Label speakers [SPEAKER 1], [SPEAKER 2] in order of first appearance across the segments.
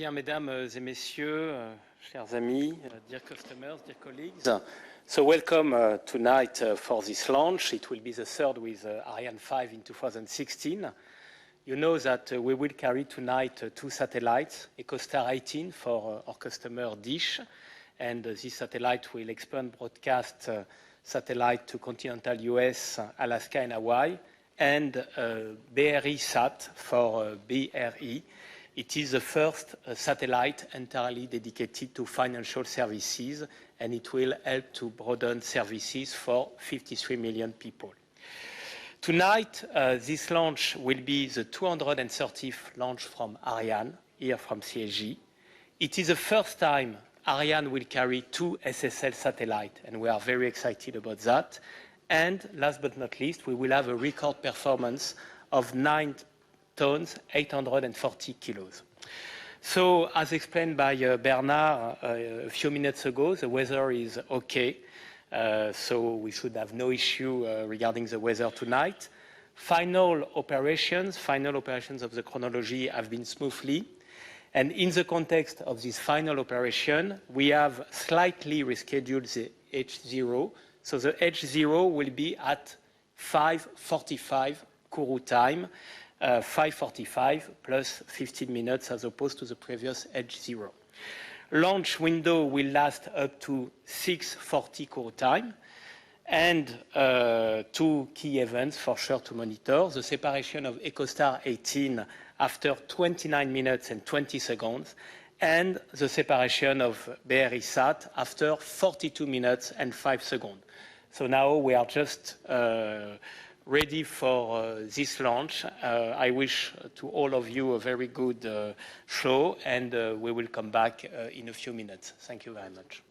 [SPEAKER 1] Bien, mesdames et messieurs, chers amis, dear customers, dear colleagues. So welcome tonight for this launch. It will be the third with Ariane 5 in 2016. You know that we will carry tonight two satellites, Echostar XVIII for our customer Dish, and this satellite will expand broadcast satellite to continental US, Alaska and Hawaii, and BRIsat for BRI. It is the first satellite entirely dedicated to financial services, and it will help to broaden services for 53 million people. Tonight, this launch will be the 230th launch from Ariane, here from CSG. It is the first time Ariane will carry two SSL satellites, and we are very excited about that. And last but not least, we will have a record performance of 9 tons, 840 kilos. So, as explained by Bernard a few minutes ago, the weather is okay. So we should have no issue regarding the weather tonight. Final operations of the chronology have been smoothly. And in the context of this final operation, we have slightly rescheduled the H0. So the H0 will be at 5:45 Kourou time, 5:45 plus 15 minutes as opposed to the previous H0. Launch window will last up to 6:40 Kourou time, and two key events for sure to monitor: the separation of Echostar XVIII after 29 minutes and 20 seconds, and the separation of BRIsat after 42 minutes and 5 seconds. So now we are just ready for this launch. I wish to all of you a very good show, and we will come back in a few minutes. Thank you very much.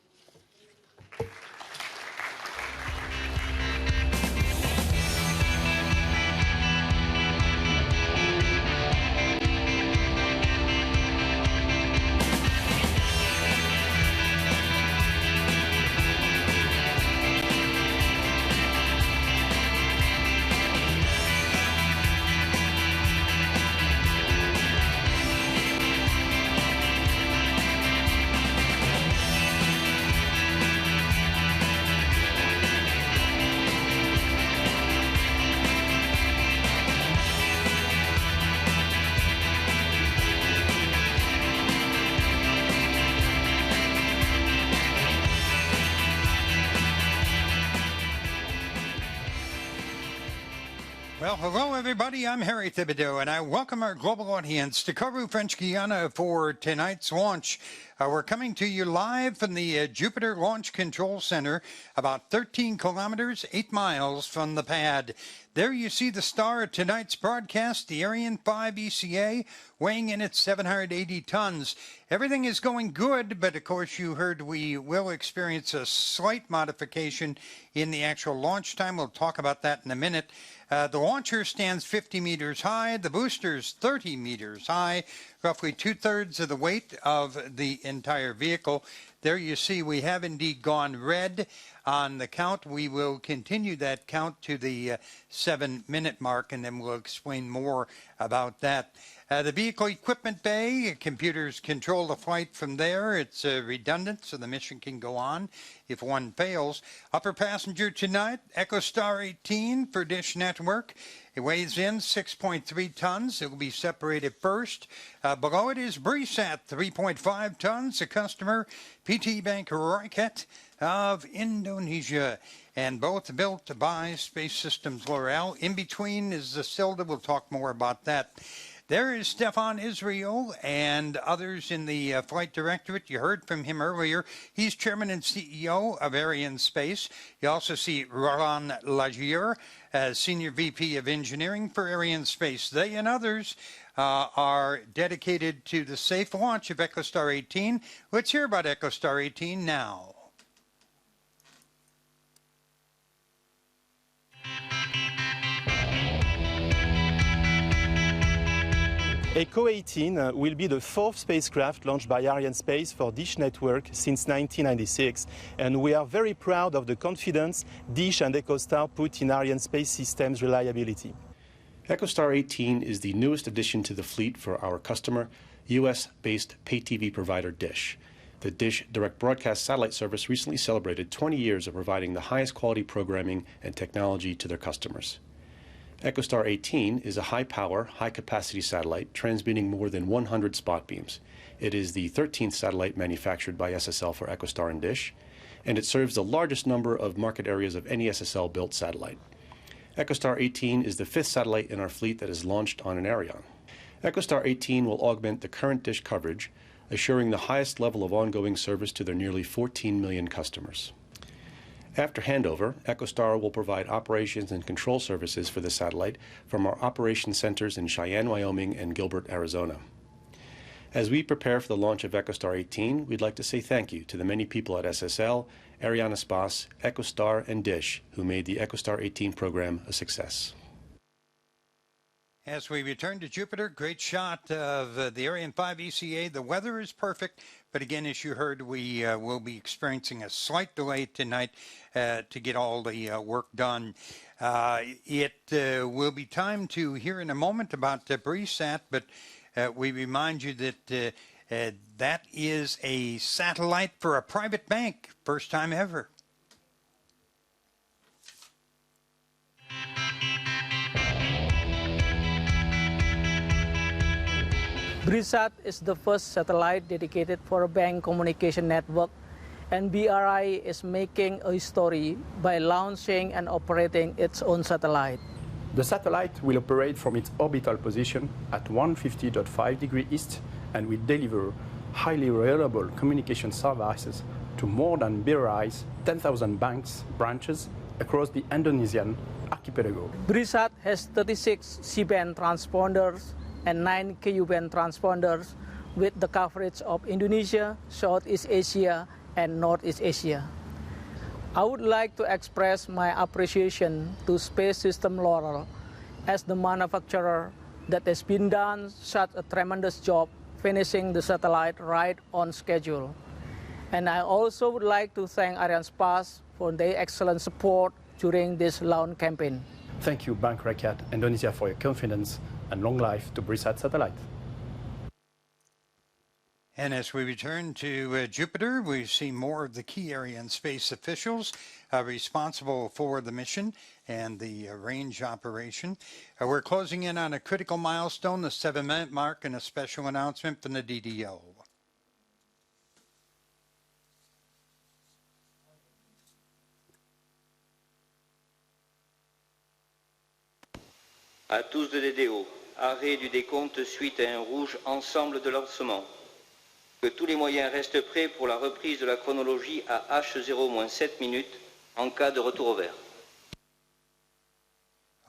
[SPEAKER 2] Well, hello, everybody. I'm Harry Thibodeau, and I welcome our global audience to Kourou, French Guyana for tonight's launch. We're coming to you live from the Jupiter Launch Control Center, about 13 kilometers, 8 miles from the pad. There you see the star of tonight's broadcast, the Ariane 5 ECA, weighing in at 780 tons. Everything is going good, but of course you heard we will experience a slight modification in the actual launch time. We'll talk about that in a minute. The launcher stands 50 meters high. The booster's 30 meters high, roughly 2/3 of the weight of the entire vehicle. There you see we have indeed gone red on the count. We will continue that count to the 7-minute mark, and then we'll explain more about that. The vehicle equipment bay, computers control the flight from there. It's redundant, so the mission can go on if one fails. Upper passenger tonight, Echostar XVIII for Dish Network. It weighs in 6.3 tons. It will be separated first. Below it is BRIsat, 3.5 tons. A customer, PT Bank Rocket of Indonesia, and both built by Space Systems L'Oreal. In between is the Silda. We'll talk more about that. There is Stefan Israel and others in the Flight Directorate. You heard from him earlier. He's Chairman and CEO of Arianespace. You also see Roland Lagier as Senior VP of Engineering for Arianespace. They and others are dedicated to the safe launch of Echostar XVIII. Let's hear about Echostar XVIII now.
[SPEAKER 3] Echo 18 will be the fourth spacecraft launched by Arianespace for Dish Network since 1996, and we are very proud of the confidence Dish and Echostar put in Arianespace systems reliability.
[SPEAKER 4] Echostar XVIII is the newest addition to the fleet for our customer. U.S.-based pay-TV provider Dish. The Dish direct broadcast satellite service recently celebrated 20 years of providing the highest quality programming and technology to their customers. Echostar XVIII is a high-power, high-capacity satellite transmitting more than 100 spot beams. It is the 13th satellite manufactured by SSL for Echostar and Dish, and it serves the largest number of market areas of any SSL-built satellite. Echostar XVIII is the 5th satellite in our fleet that is launched on an Ariane. Echostar XVIII will augment the current Dish coverage, assuring the highest level of ongoing service to their nearly 14 million customers. After handover, Echostar will provide operations and control services for the satellite from our operations centers in Cheyenne, Wyoming, and Gilbert, Arizona. As we prepare for the launch of Echostar XVIII, we'd like to say thank you to the many people at SSL, Arianespace, Echostar, and Dish who made the Echostar XVIII program a success.
[SPEAKER 2] As we return to Jupiter, great shot of the Ariane 5 ECA. The weather is perfect, but again, as you heard, we will be experiencing a slight delay tonight to get all the work done. It will be time to hear in a moment about BRIsat, but we remind you that that is a satellite for a private bank, first time ever.
[SPEAKER 5] BRIsat is the first satellite dedicated for a bank communication network, and BRI is making a history by launching and operating its own satellite.
[SPEAKER 6] The satellite will operate from its orbital position at 150.5 degrees east and will deliver highly reliable communication services to more than BRI's 10,000 banks branches across the Indonesian archipelago.
[SPEAKER 5] BRIsat has 36 C-band transponders and 9 Ku-band transponders with the coverage of Indonesia, Southeast Asia, and Northeast Asia. I would like to express my appreciation to Space System Laurel as the manufacturer that has been done such a tremendous job finishing the satellite right on schedule. And I also would like to thank Arianespace for their excellent support during this launch campaign.
[SPEAKER 6] Thank you, Bank Rakyat Indonesia, for your confidence, and long life to BRIsat satellite.
[SPEAKER 2] And as we return to Jupiter, we see more of the key Arianespace officials responsible for the mission and the range operation. We're closing in on a critical milestone, the 7-minute mark, and a special announcement from the DDO.
[SPEAKER 7] À tous de DDO, arrêt du décompte suite à un rouge ensemble de lancement. Que tous les moyens restent prêts pour la reprise de la chronologie à H0-7 minutes en cas de retour au vert.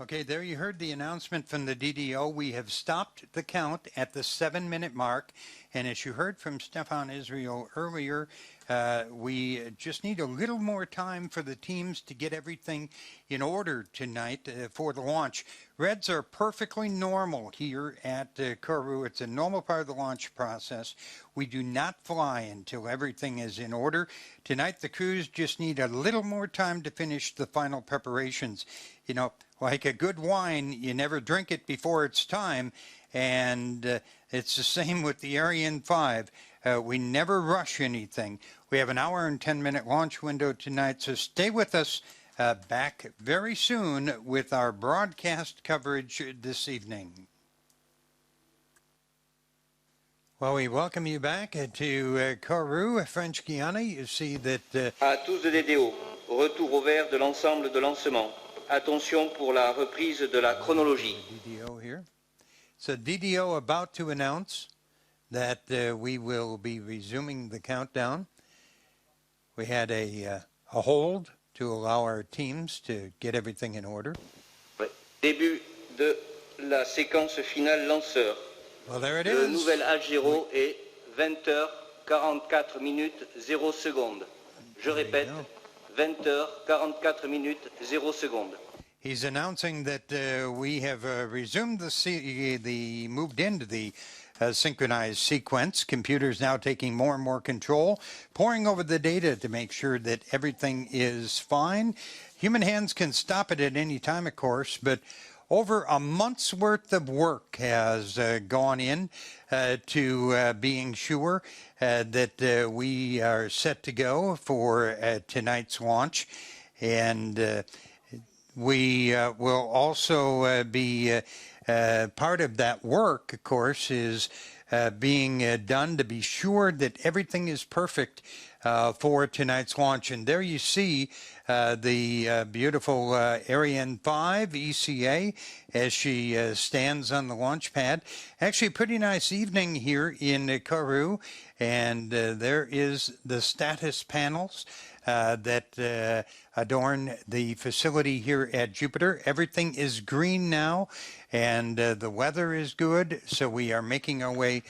[SPEAKER 2] Okay, there you heard the announcement from the DDO. We have stopped the count at the 7-minute mark. And as you heard from Stefan Israel earlier, we just need a little more time for the teams to get everything in order tonight for the launch. Reds are perfectly normal here at Kourou. It's a normal part of the launch process. We do not fly until everything is in order. Tonight, the crews just need a little more time to finish the final preparations. You know, like a good wine, you never drink it before it's time. And it's the same with the Ariane 5. We never rush anything. We have an hour and 10-minute launch window tonight, so stay with us. Back very soon with our broadcast coverage this evening. Well, we welcome you back to Kourou, French Guyana. You see that...
[SPEAKER 7] À tous de DDO, retour au vert de l'ensemble de lancement. Attention pour la reprise de la chronologie.
[SPEAKER 2] DDO here. So DDO about to announce that we will be resuming the countdown. We had a hold to allow our teams to get everything in order.
[SPEAKER 7] Début de la séquence finale lanceur.
[SPEAKER 2] Well, there it
[SPEAKER 7] Le
[SPEAKER 2] is.
[SPEAKER 7] nouvel H0 est 20h44 minutes 0 secondes. Je répète, 20h44 minutes 0 secondes.
[SPEAKER 2] He's announcing that we have resumed the moved into the synchronized sequence. Computers now taking more and more control, poring over the data to make sure that everything is fine. Human hands can stop it at any time, of course, but over a month's worth of work has gone in to being sure that we are set to go for tonight's launch. And we will also be part of that work, of course, is being done to be sure that everything is perfect for tonight's launch. And there you see the beautiful Ariane 5 ECA as she stands on the launch pad. Actually, a pretty nice evening here in Kourou. And there is the status panels that adorn the facility here at Jupiter. Everything is green now, and the weather is good, so we are making our way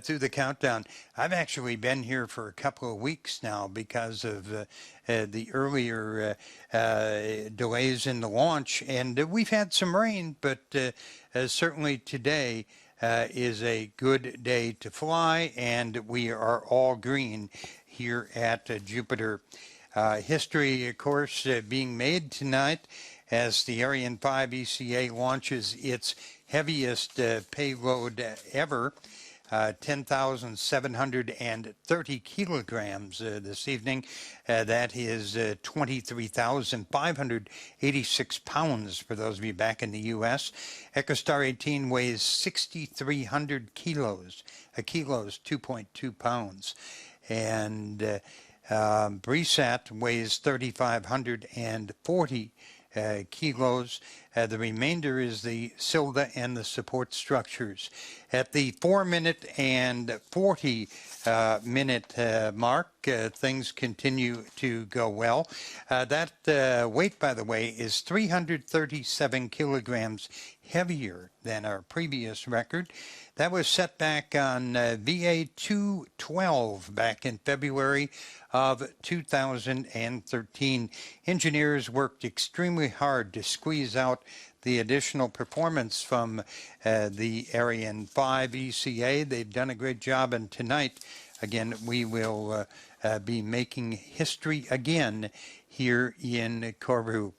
[SPEAKER 2] through the countdown. I've actually been here for a couple of weeks now because of the earlier delays in the launch, and we've had some rain, but certainly today is a good day to fly, and we are all green here at Jupiter. History, of course, being made tonight as the Ariane 5 ECA launches its heaviest payload ever, 10,730 kilograms this evening. That is 23,586 pounds for those of you back in the U.S. Echostar XVIII weighs 6,300 kilos. A kilo is 2.2 pounds. And BRIsat weighs 3,540 kilos. The remainder is the Silda and the support structures. At the 4-minute and 40-minute mark, things continue to go well. That weight, by the way, is 337 kilograms heavier than our previous record. That was set back on VA 212 back in February of 2013. Engineers worked extremely hard to squeeze out the additional performance from the Ariane 5 ECA. They've done a great job, and tonight, again, we will be making history again here in Kourou.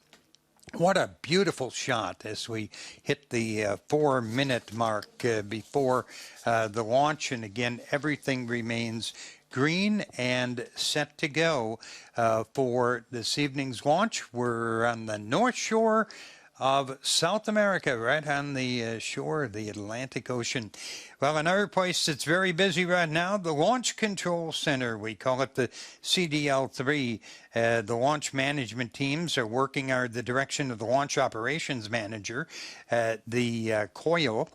[SPEAKER 2] What a beautiful shot as we hit the 4-minute mark before the launch. And again, everything remains green and set to go for this evening's launch. We're on the North Shore of South America, right on the shore of the Atlantic Ocean. Well, another place that's very busy right now, the Launch Control Center. We call it the CDL-3. The launch management teams are working under the direction of the Launch Operations Manager, the COIL.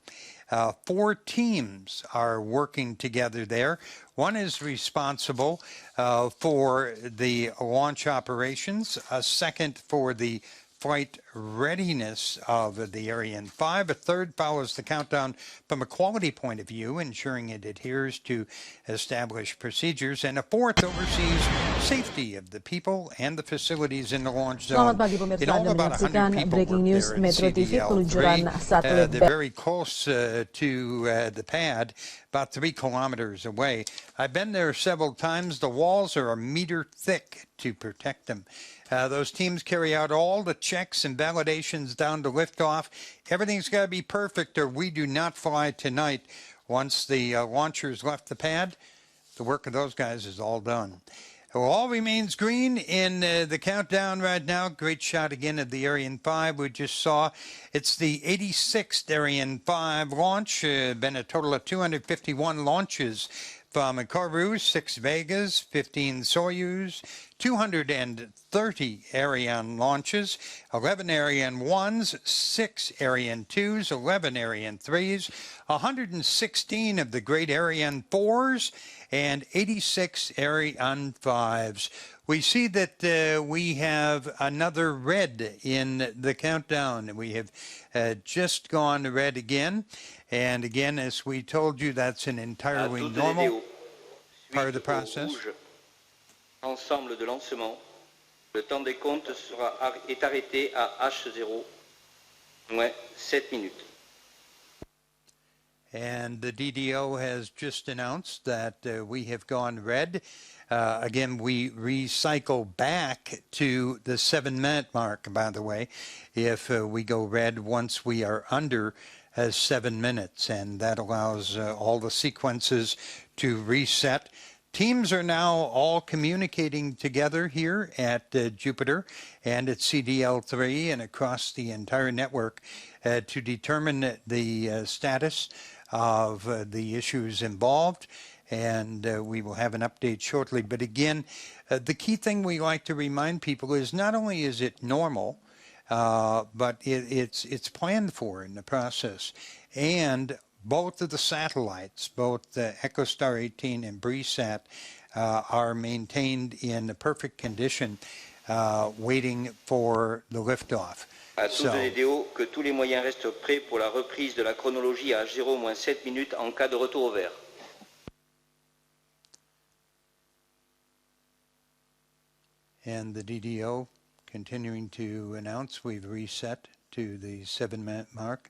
[SPEAKER 2] 4 teams are working together there. One is responsible for the launch operations, a second for the flight readiness of the Ariane 5. A third follows the countdown from a quality point of view, ensuring it adheres to established procedures. And a fourth oversees safety of the people and the facilities in the launch zone.
[SPEAKER 8] Selamat pagi pemirsa, Anda menyaksikan Breaking News Metro TV Peluncuran Satelit.
[SPEAKER 2] They're very close to the pad, about 3 kilometers away. I've been there several times. The walls are a meter thick to protect them. Those teams carry out all the checks and validations down to liftoff. Everything's got to be perfect or we do not fly tonight. Once the launchers left the pad, the work of those guys is all done. Well, all remains green in the countdown right now. Great shot again of the Ariane 5 we just saw. It's the 86th Ariane 5 launch. Been a total of 251 launches from Kourou, 6 Vegas, 15 Soyuz, 230 Ariane launches, 11 Ariane 1s, 6 Ariane 2s, 11 Ariane 3s, 116 of the great Ariane 4s, and 86 Ariane 5s. We see that we have another red in the countdown. We have just gone red again. And again, as we told you, that's an entirely normal part of the process.
[SPEAKER 7] Ensemble de lancement, le temps des comptes est arrêté à H0 moins 7 minutes.
[SPEAKER 2] And the DDO has just announced that we have gone red. Again, we recycle back to the 7-minute mark, by the way, if we go red once we are under 7 minutes. And that allows all the sequences to reset. Teams are now all communicating together here at Jupiter and at CDL3 and across the entire network to determine the status of the issues involved, and we will have an update shortly. But again, the key thing we like to remind people is not only is it normal, but it's planned for in the process. And both of the satellites, both the Echostar XVIII and BRIsat, are maintained in perfect condition, waiting for the liftoff.
[SPEAKER 7] À tous les DDO, que tous les moyens restent prêts pour la reprise de la chronologie à H0-7 minutes en cas de retour au vert.
[SPEAKER 2] And the DDO continuing to announce we've reset to the 7-minute mark.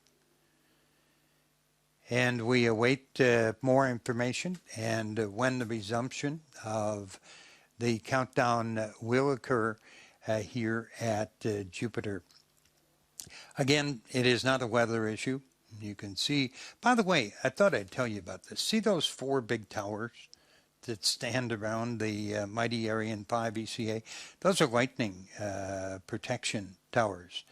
[SPEAKER 2] And we await more information and when the resumption of the countdown will occur here at Jupiter. Again, it is not a weather issue. You can see, by the way, I thought I'd tell you about this. See those 4 big towers that stand around the mighty Ariane 5 ECA? Those are lightning protection towers.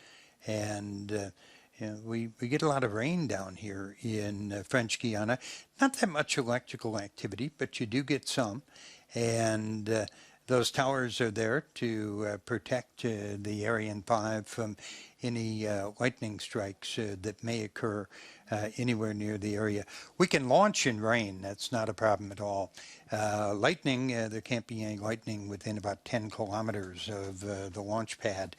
[SPEAKER 2] And you know, we get a lot of rain down here in French Guyana. Not that much electrical activity, but you do get some. And those towers are there to protect the Ariane 5 from any lightning strikes that may occur anywhere near the area. We can launch in rain. That's not a problem at all. Lightning, there can't be any lightning within about 10 kilometers of the launch pad,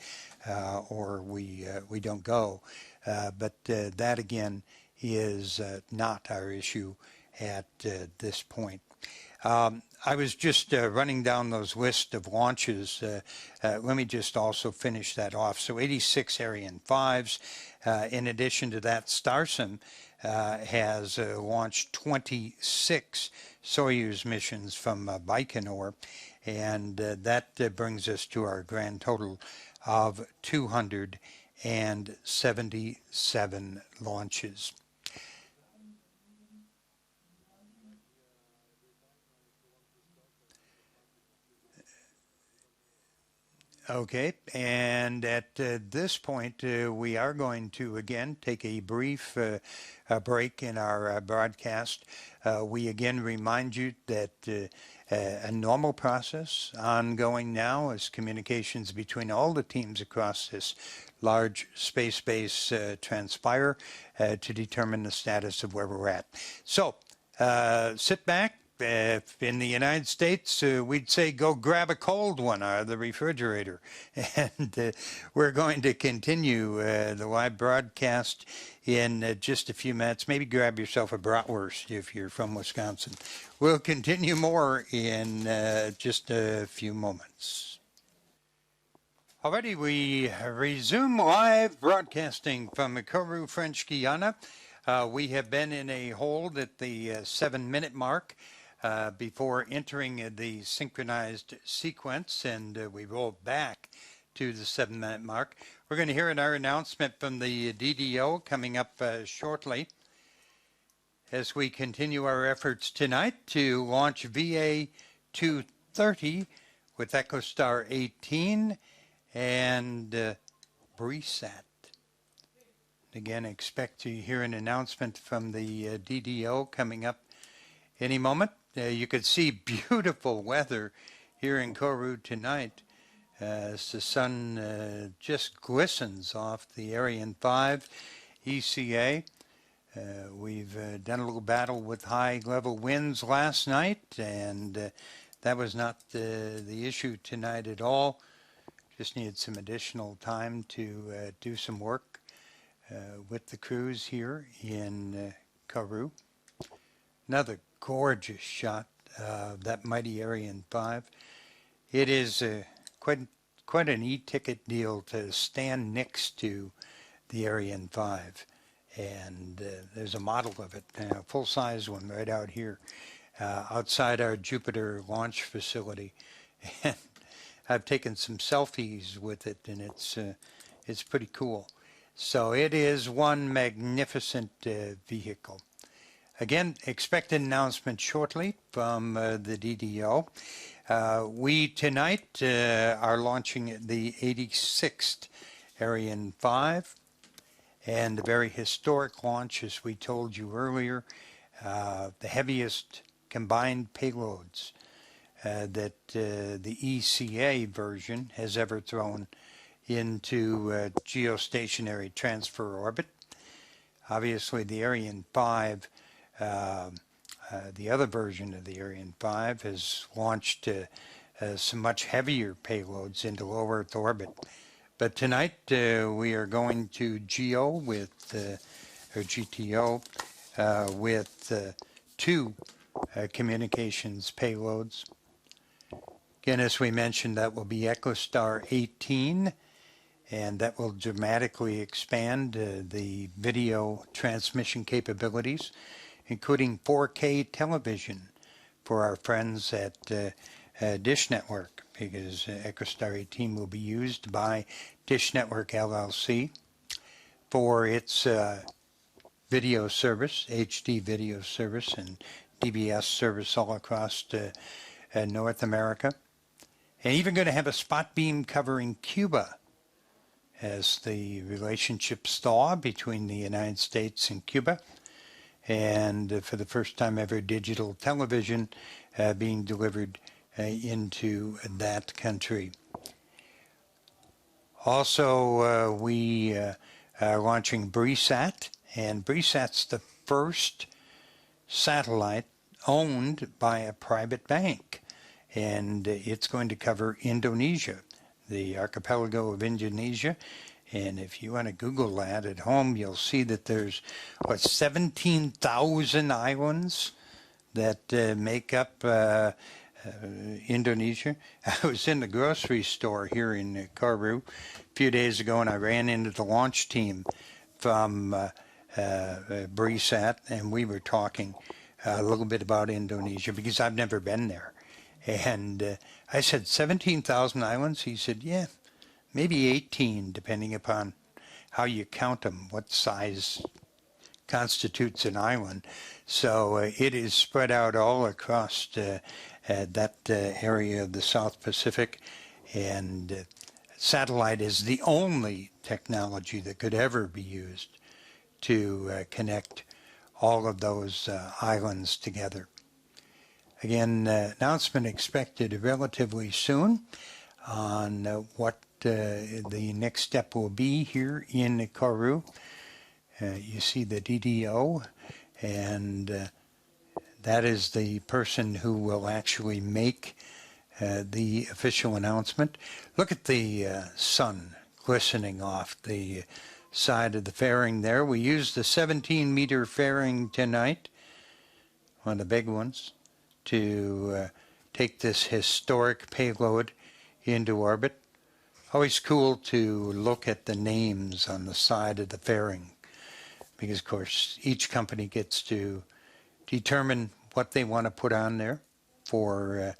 [SPEAKER 2] or we don't go. But that, again, is not our issue at this point. I was just running down those lists of launches. Let me just also finish that off. So 86 Ariane 5s. In addition to that, Starsem has launched 26 Soyuz missions from Baikonur, and that brings us to our grand total of 277 launches. Okay, and at this point, we are going to, again, take a brief break in our broadcast. We again remind you that a normal process ongoing now is communications between all the teams across this large space base transpire to determine the status of where we're at. So sit back. If in the United States, we'd say go grab a cold one out of the refrigerator. And we're going to continue the live broadcast in just a few minutes. Maybe grab yourself a bratwurst if you're from Wisconsin. We'll continue more in just a few moments. Already we resume live broadcasting from Kourou, French Guyana. We have been in a hold at the 7-minute mark. Before entering the synchronized sequence, and we roll back to the 7-minute mark. We're going to hear our announcement from the DDO coming up shortly as we continue our efforts tonight to launch VA 230 with Echostar XVIII and BRIsat. Again, expect to hear an announcement from the DDO coming up any moment. You could see beautiful weather here in Kourou tonight as the sun just glistens off the Ariane 5 ECA. We've done a little battle with high-level winds last night, and that was not the issue tonight at all. Just needed some additional time to do some work with the crews here in Kourou. Another gorgeous shot of that mighty Ariane 5. It is quite an e-ticket deal to stand next to the Ariane 5 And there's a model of it, a full-size one right out here outside our Jupiter launch facility. And I've taken some selfies with it, and it's pretty cool. So it is one magnificent vehicle. Again, expect an announcement shortly from the DDO. We tonight are launching the 86th Ariane 5, and a very historic launch, as we told you earlier, the heaviest combined payloads that the ECA version has ever thrown into geostationary transfer orbit. Obviously, the Ariane 5, the other version of the Ariane 5, has launched some much heavier payloads into low Earth orbit. But tonight we are going to GEO with, or GTO, with two communications payloads. Again, as we mentioned, that will be Echostar XVIII, and that will dramatically expand the video transmission capabilities, including 4K television for our friends at Dish Network, because Echostar XVIII will be used by Dish Network LLC for its video service, HD video service, and DBS service all across North America. And even going to have a spot beam covering Cuba, as the relationships thaw between the United States and Cuba. And for the first time ever, digital television being delivered into that country. Also, we are launching BRIsat, and BRIsat's the first satellite owned by a private bank, and it's going to cover Indonesia, the archipelago of Indonesia. And if you want to Google that at home, you'll see that there's, 17,000 islands that make up Indonesia. I was in the grocery store here in Kourou a few days ago, and I ran into the launch team from BRIsat, and we were talking a little bit about Indonesia, because I've never been there. And I said, 17,000 islands? He said, yeah, maybe 18, depending upon how you count them, what size constitutes an island. So it is spread out all across that area of the South Pacific, and satellite is the only technology that could ever be used to connect all of those islands together. Again, announcement expected relatively soon on what the next step will be here in Kourou. You see the DDO, and that is the person who will actually make the official announcement. Look at the sun glistening off the side of the fairing there. We used the 17-meter fairing tonight, one of the big ones, to take this historic payload into orbit. Always cool to look at the names on the side of the fairing, because, of course, each company gets to determine what they want to put on there for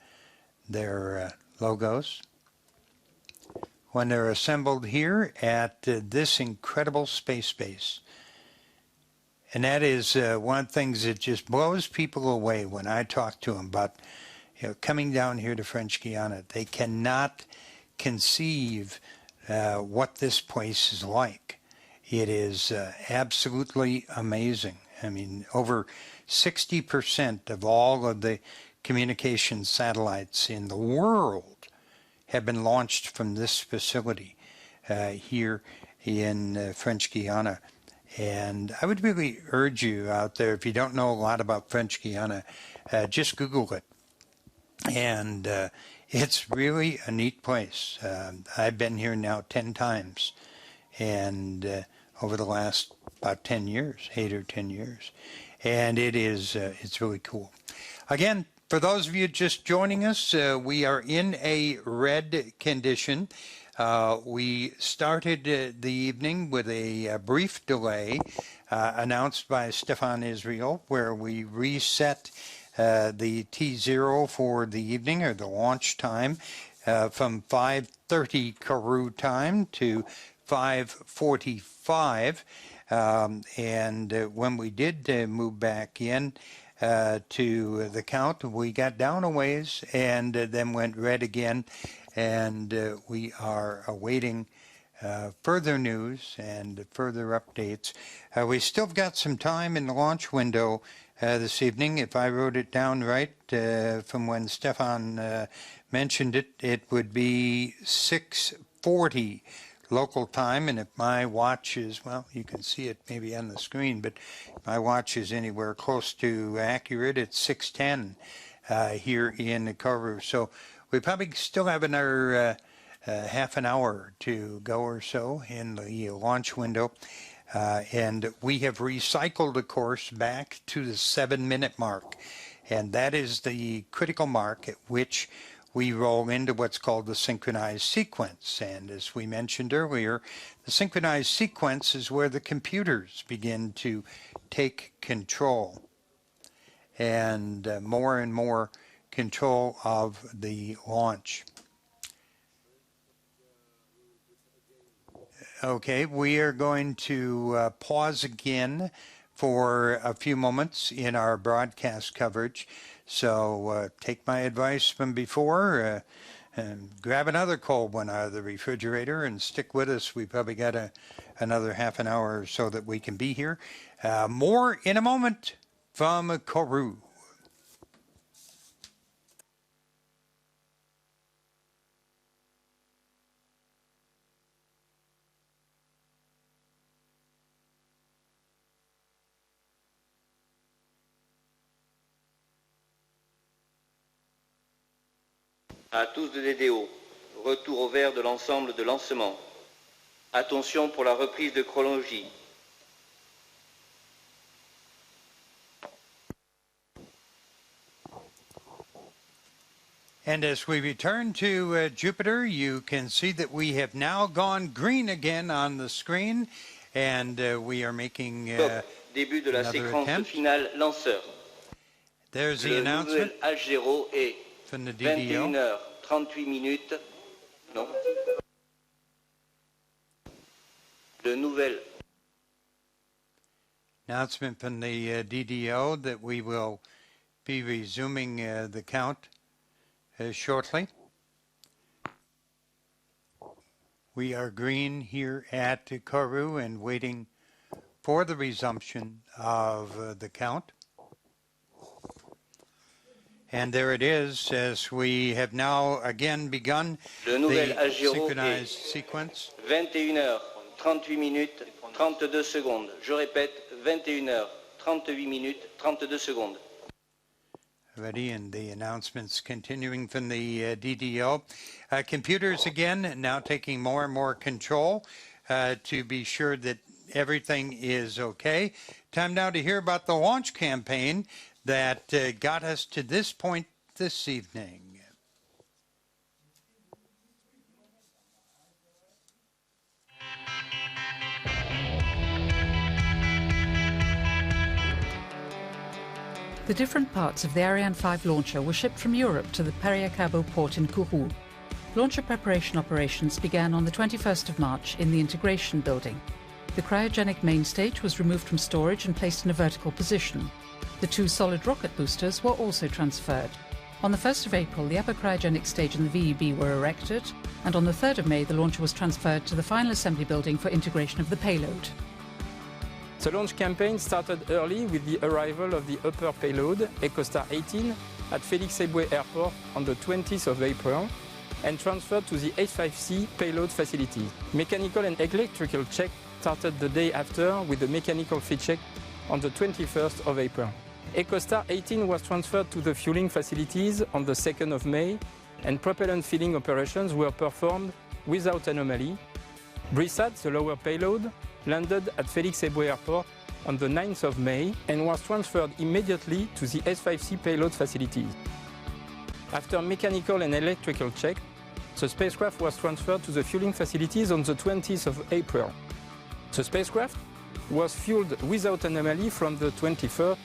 [SPEAKER 2] their logos. When they're assembled here at this incredible space base. And that is one of the things that just blows people away when I talk to them about, coming down here to French Guiana. They cannot conceive what this place is like. It is absolutely amazing. I mean, over 60% of all of the communication satellites in the world have been launched from this facility here in French Guiana. And I would really urge you out there, if you don't know a lot about French Guiana, just Google it. And it's really a neat place. I've been here now 10 times, and over the last about 10 years, 8 or 10 years. And it is, it's really cool. Again, for those of you just joining us, we are in a red condition. We started the evening with a brief delay announced by Stefan Israel, where we reset the T0 for the evening, or the launch time, from 5:30 Kourou time to 5:45. And when we did move back in to the count, we got down a ways and then went red again. And we are awaiting further news and further updates. We still got some time in the launch window this evening. If I wrote it down right from when Stefan mentioned it, it would be 6:40 local time. And if my watch is, well, you can see it maybe on the screen, but if my watch is anywhere close to accurate, it's 6:10 here in Kourou. So we probably still have another half an hour to go or so in the launch window. And we have recycled the course back to the 7-minute mark. And that is the critical mark at which we roll into what's called the synchronized sequence. And as we mentioned earlier, the synchronized sequence is where the computers begin to take control and more control of the launch. Okay, we are going to pause again for a few moments in our broadcast coverage. So take my advice from before and grab another cold one out of the refrigerator and stick with us. We probably got another half an hour or so that we can be here. More in a moment from Kourou.
[SPEAKER 7] À tous de DDO, retour au vert de l'ensemble de lancement. Attention pour la reprise de chronologie.
[SPEAKER 2] And as we return to Jupiter, you can see that we have now gone green again on the screen, and we are making
[SPEAKER 7] début de la séquence
[SPEAKER 2] attempt.
[SPEAKER 7] finale lanceur.
[SPEAKER 2] There's the announcement
[SPEAKER 7] H0 est
[SPEAKER 2] from the DDO.
[SPEAKER 7] 21h38. Non. Le nouvel
[SPEAKER 2] Announcement from the DDO that we will be resuming the count shortly. We are green here at Kourou and waiting for the resumption of the count. And there it is, as we have now again begun the synchronized sequence.
[SPEAKER 7] 21h38 minutes 32 secondes. Je répète, 21h38 minutes 32 secondes.
[SPEAKER 2] Ready, and the announcements continuing from the DDO. Computers again now taking more and more control to be sure that everything is okay. Time now to hear about the launch campaign that got us to this point this evening.
[SPEAKER 9] The different parts of the Ariane 5 launcher were shipped from Europe to the Periacabo port in Kourou. Launcher preparation operations began on the 21st of March in the integration building. The cryogenic main stage was removed from storage and placed in a vertical position. The 2 solid rocket boosters were also transferred. On the 1st of April, the upper cryogenic stage and the VEB were erected, and on the 3rd of May, the launcher was transferred to the final assembly building for integration of the payload.
[SPEAKER 10] The launch campaign started early with the arrival of the upper payload, Echostar XVIII, at Félix Éboué Airport on the 20th of April and transferred to the H5C payload facility. Mechanical and electrical check started the day after with the mechanical fit check on the 21st of April. Echostar XVIII was transferred to the fueling facilities on the 2nd of May, and propellant filling operations were performed without anomaly. BRIsat, the lower payload, landed at Félix Éboué Airport on the 9th of May and was transferred immediately to the S5C payload facilities. After mechanical and electrical check, the spacecraft was transferred to the fueling facilities on the 20th of April. The spacecraft was fueled without anomaly from the 23rd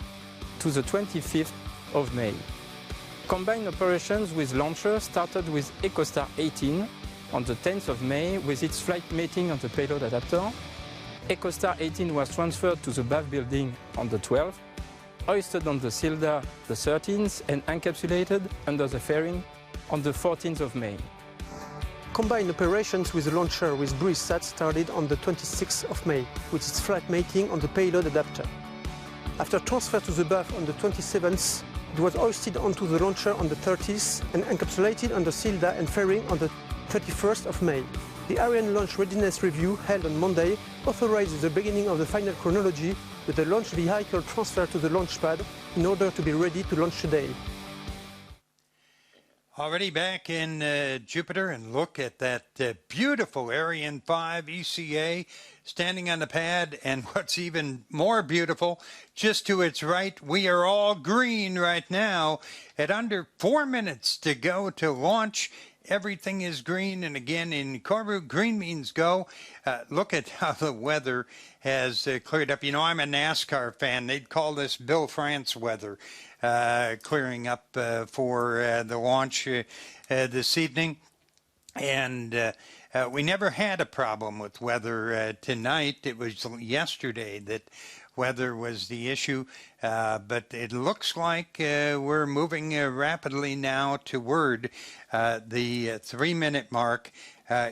[SPEAKER 10] to the 25th of May. Combined operations with launcher started with Echostar XVIII on the 10th of May with its flight mating on the payload adapter. Echostar XVIII was transferred to the BAF building on the 12th, hoisted on the Silda the 13th, and encapsulated under the fairing on the 14th of May.
[SPEAKER 11] Combined operations with the launcher with BRIsat started on the 26th of May with its flight mating on the payload adapter. After transfer to the BAF on the 27th, it was hoisted onto the launcher on the 30th and encapsulated under Silda and fairing on the 31st of May. The Ariane launch readiness review held on Monday authorized the beginning of the final chronology with the launch vehicle transfer to the launch pad in order to be ready to launch today.
[SPEAKER 2] Already back in Jupiter, and look at that beautiful Ariane 5 ECA standing on the pad, and what's even more beautiful, just to its right, we are all green right now. At under 4 minutes to go to launch, everything is green, and again in Kourou, green means go. Look at how the weather has cleared up. You know, I'm a NASCAR fan. They'd call this Bill France weather. Clearing up for the launch this evening. And we never had a problem with weather tonight. It was yesterday that weather was the issue. But it looks like we're moving rapidly now toward the 3-minute mark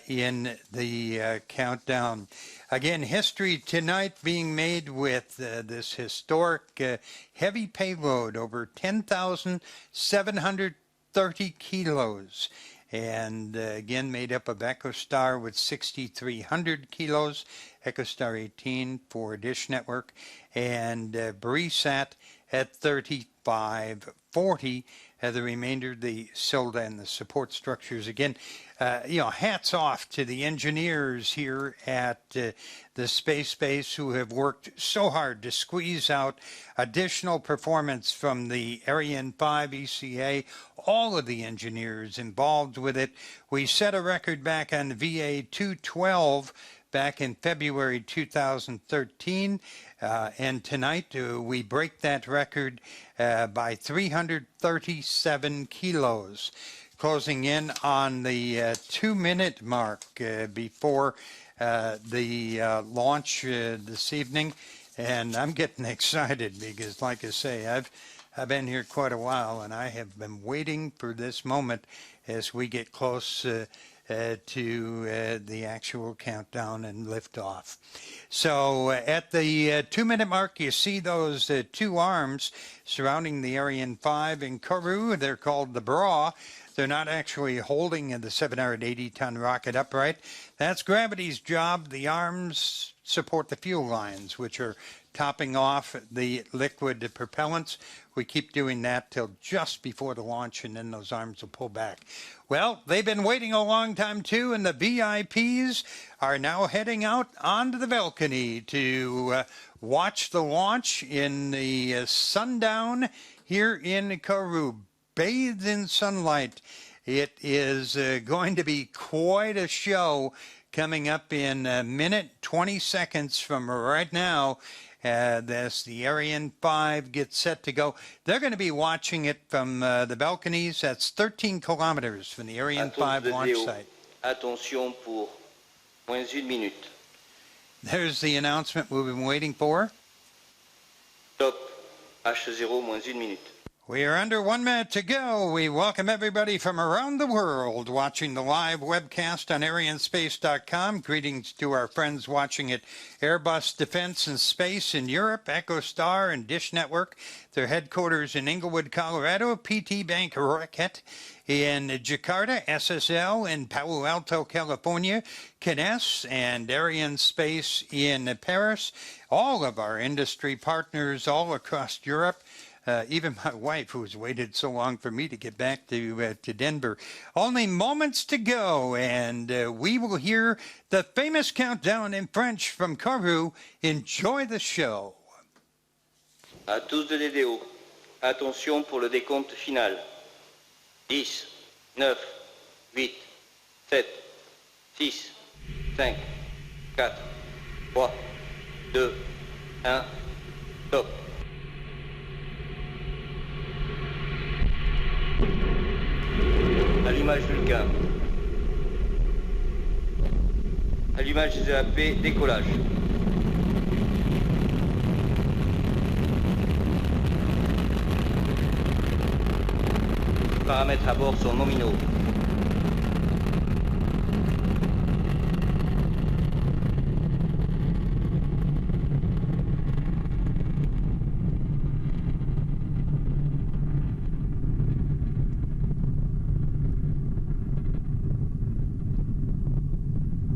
[SPEAKER 2] in the countdown. Again, history tonight being made with this historic heavy payload, over 10,730 kilos. And again, made up of Echostar with 6,300 kilos, Echostar XVIII for Dish Network, and BRIsat at 3,540. The remainder, the Silda and the support structures. Again, hats off to the engineers here at the Space Base who have worked so hard to squeeze out additional performance from the Ariane 5 ECA. All of the engineers involved with it. We set a record back on VA 212 back in February 2013. And tonight we break that record by 337 kilos, closing in on the 2-minute mark before the launch this evening. And I'm getting excited because, like I say, I've been here quite a while, and I have been waiting for this moment as we get close to the actual countdown and liftoff. So at the 2-minute mark, you see those two arms surrounding the Ariane 5 in Kourou. They're called the bra. They're not actually holding the 780-ton rocket upright. That's gravity's job. The arms support the fuel lines, which are topping off the liquid propellants. We keep doing that till just before the launch, and then those arms will pull back. Well, they've been waiting a long time, too, and the VIPs are now heading out onto the balcony to watch the launch in the sundown here in Kourou, bathed in sunlight. It is going to be quite a show coming up in a minute, 20 seconds from right now. As the Ariane 5 gets set to go. They're going to be watching it from the balconies. That's 13 kilometers from the Ariane 5 launch site.
[SPEAKER 7] Attention pour moins une minute.
[SPEAKER 2] There's the announcement we've been waiting for.
[SPEAKER 7] Stop. H0 moins une minute.
[SPEAKER 2] We are under 1 minute to go. We welcome everybody from around the world watching the live webcast on Arianespace.com. Greetings to our friends watching at Airbus Defense and Space in Europe, Echostar and Dish Network. Their headquarters in Inglewood, Colorado, PT Bank Rocket in Jakarta, SSL in Palo Alto, California, Kines and Arianespace in Paris. All of our industry partners all across Europe. Even my wife, who's waited so long for me to get back to Denver. Only moments to go, and we will hear the famous countdown in French from Kourou. Enjoy the show.
[SPEAKER 7] À tous de DDO, attention pour le décompte final. 10, 9, 8, 7, 6, 5, 4, 3, 2, 1, top. Allumage Vulcain. Allumage des EAP, décollage. Les paramètres à bord sont nominaux.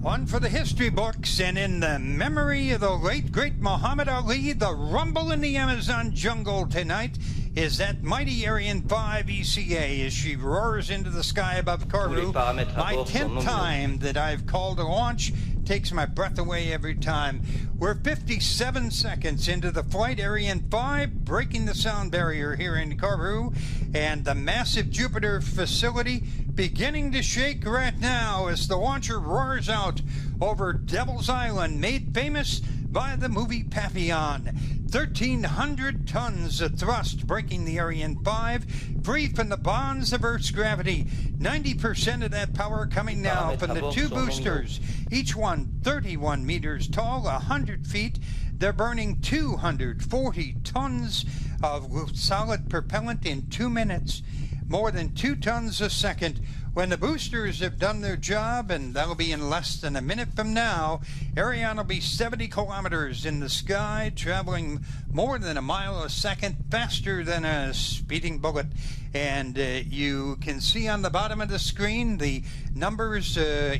[SPEAKER 2] One for the history books, and in the memory of the late, great Muhammad Ali, the rumble in the Amazon jungle tonight is that mighty Ariane 5 ECA as she roars into the sky above Kourou. My 10th time that I've called a launch, takes my breath away every time. We're 57 seconds into the flight, Ariane 5 breaking the sound barrier here in Kourou, and the massive Jupiter facility beginning to shake right now as the launcher roars out over Devil's Island, made famous by the movie Papillon. 1,300 tons of thrust breaking the Ariane 5, free from the bonds of Earth's gravity. 90% of that power coming now from the two boosters, each one 31 meters tall, 100 feet. They're burning 240 tons of solid propellant in 2 minutes, more than 2 tons a second. When the boosters have done their job, and that'll be in less than a minute from now, Ariane will be 70 kilometers in the sky, traveling more than a mile a second, faster than a speeding bullet. And you can see on the bottom of the screen the numbers,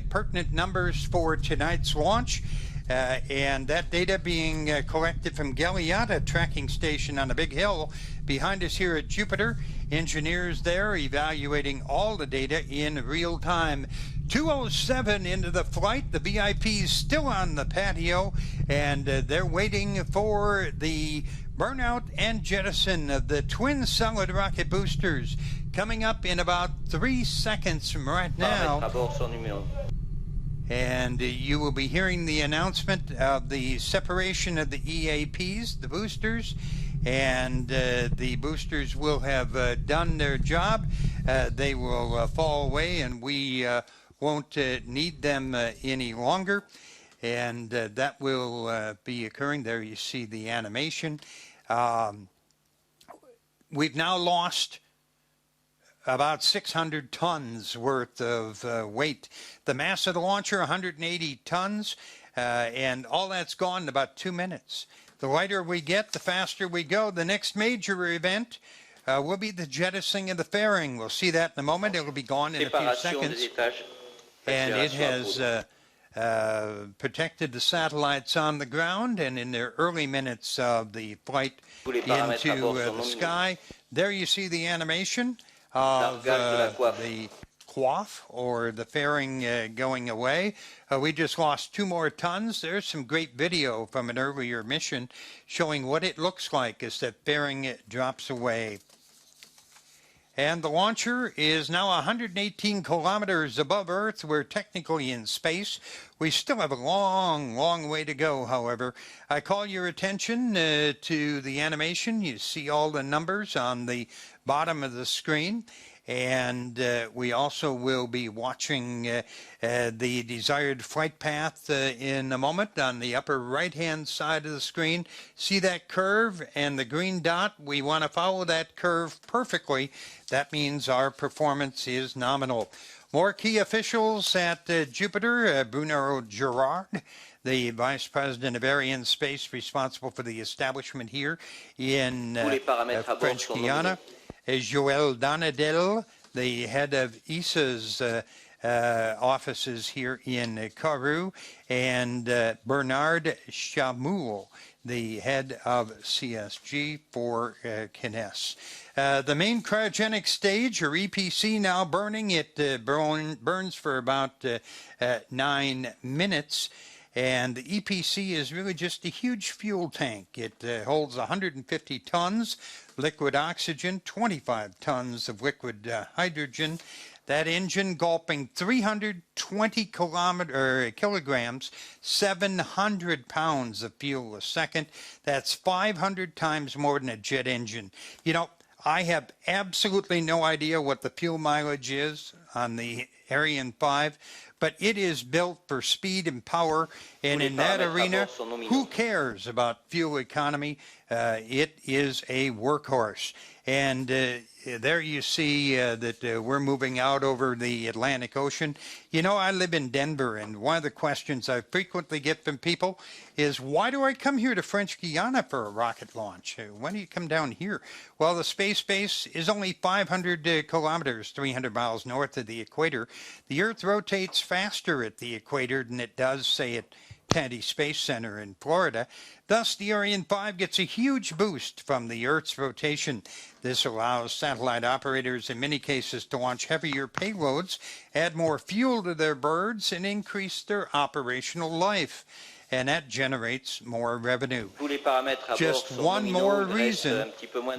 [SPEAKER 2] pertinent numbers for tonight's launch. And that data being collected from Guyana tracking station on a big hill behind us here at Jupiter. Engineers there evaluating all the data in real time. 2:07 into the flight, the VIP's still on the patio, and they're waiting for the burnout and jettison of the twin solid rocket boosters coming up in about 3 seconds from right now. And you will be hearing the announcement of the separation of the EAPs, the boosters, and the boosters will have done their job. They will fall away, and we won't need them any longer. And that will be occurring. There you see the animation. We've now lost about 600 tons worth of weight. The mass of the launcher, 180 tons, and all that's gone in about 2 minutes. The lighter we get, the faster we go. The next major event will be the jettisoning of the fairing. We'll see that in a moment. It will be gone in a few seconds. And it has protected the satellites on the ground, and in the early minutes of the flight into the sky. There you see the animation of the quaff, or the fairing going away. We just lost 2 more tons. There's some great video from an earlier mission showing what it looks like as that fairing drops away. And the launcher is now 118 kilometers above Earth. We're technically in space. We still have a long, long way to go, however. I call your attention to the animation. You see all the numbers on the bottom of the screen. And we also will be watching the desired flight path in a moment on the upper right-hand side of the screen. See that curve and the green dot? We want to follow that curve perfectly. That means our performance is nominal. More key officials at Jupiter, Bruno Gerard, the Vice President of Arianespace, responsible for the establishment here in French Guyana. Joël Donadel, the head of ESA's offices here in Kourou, and Bernard Chamoul, the head of CSG for Kines. The main cryogenic stage, or EPC, now burning. It burns for about 9 minutes. And the EPC is really just a huge fuel tank. It holds 150 tons liquid oxygen, 25 tons of liquid hydrogen, That engine gulping 320 kilograms, 700 pounds of fuel a second. That's 500 times more than a jet engine. You know, I have absolutely no idea what the fuel mileage is on the Ariane 5, but it is built for speed and power, and in that arena, who cares about fuel economy? It is a workhorse. And there you see that we're moving out over the Atlantic Ocean. You know, I live in Denver, and one of the questions I frequently get from people is, why do I come here to French Guyana for a rocket launch? Why do you come down here? Well, the space base is only 500 kilometers, 300 miles north of the equator. The Earth rotates faster at the equator than it does, say, at Kennedy Space Center in Florida. Thus, the Ariane 5 gets a huge boost from the Earth's rotation. This allows satellite operators in many cases to launch heavier payloads, add more fuel to their birds, and increase their operational life. And that generates more revenue. Just one more reason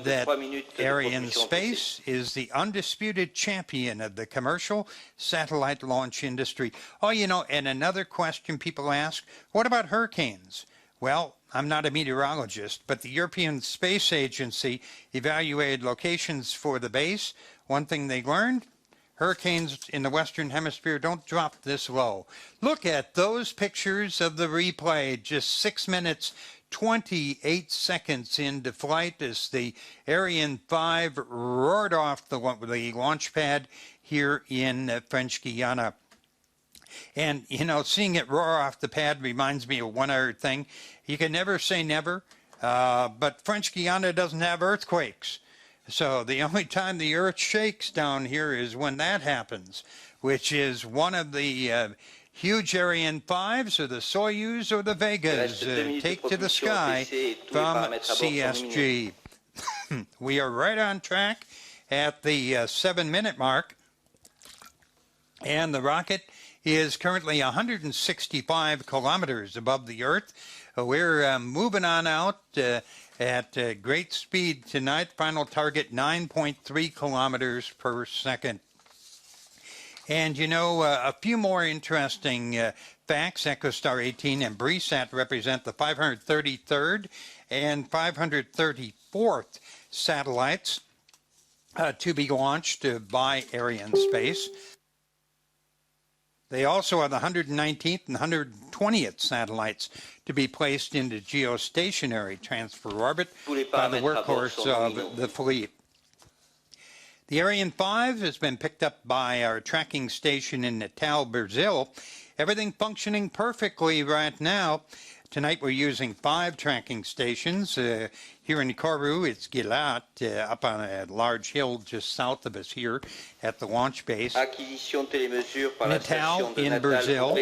[SPEAKER 2] that Arianespace is the undisputed champion of the commercial satellite launch industry. Oh, you know, and another question people ask, what about hurricanes? Well, I'm not a meteorologist, but the European Space Agency evaluated locations for the base. One thing they learned, hurricanes in the Western Hemisphere don't drop this low. Look at those pictures of the replay, just 6 minutes, 28 seconds into flight as the Ariane 5 roared off the launch pad here in French Guyana. And, you know, seeing it roar off the pad reminds me of one other thing. You can never say never, but French Guyana doesn't have earthquakes. So the only time the earth shakes down here is when that happens, which is one of the huge Ariane 5s or the Soyuz or the Vegas take to the sky from CSG. We are right on track at the 7-minute mark, and the rocket is currently 165 kilometers above the Earth. We're moving on out at great speed tonight. Final target 9.3 kilometers per second. And, you know, a few more interesting facts. Echostar XVIII and BRIsat represent the 533rd and 534th satellites to be launched by Arianespace. They also are the 119th and 120th satellites to be placed into geostationary transfer orbit by the workhorse of the fleet. The Ariane 5 has been picked up by our tracking station in Natal, Brazil. Everything functioning perfectly right now. Tonight we're using 5 tracking stations. Here in Kourou, it's Gilat, up on a large hill just south of us here at the launch base. Natal in Brazil,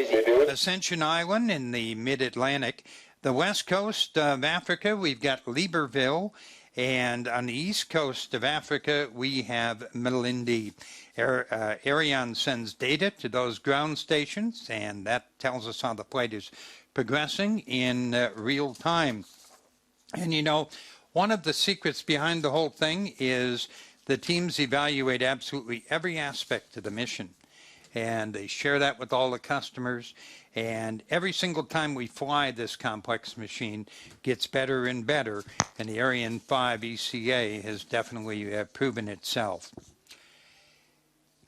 [SPEAKER 2] Ascension Island in the mid-Atlantic. The west coast of Africa, we've got Libreville. And on the east coast of Africa, we have Melindi. Ariane sends data to those ground stations, and that tells us how the flight is progressing in real time. And, you know, one of the secrets behind the whole thing is the teams evaluate absolutely every aspect of the mission. And they share that with all the customers. And every single time we fly this complex machine gets better and better. And the Ariane 5 ECA has definitely proven itself.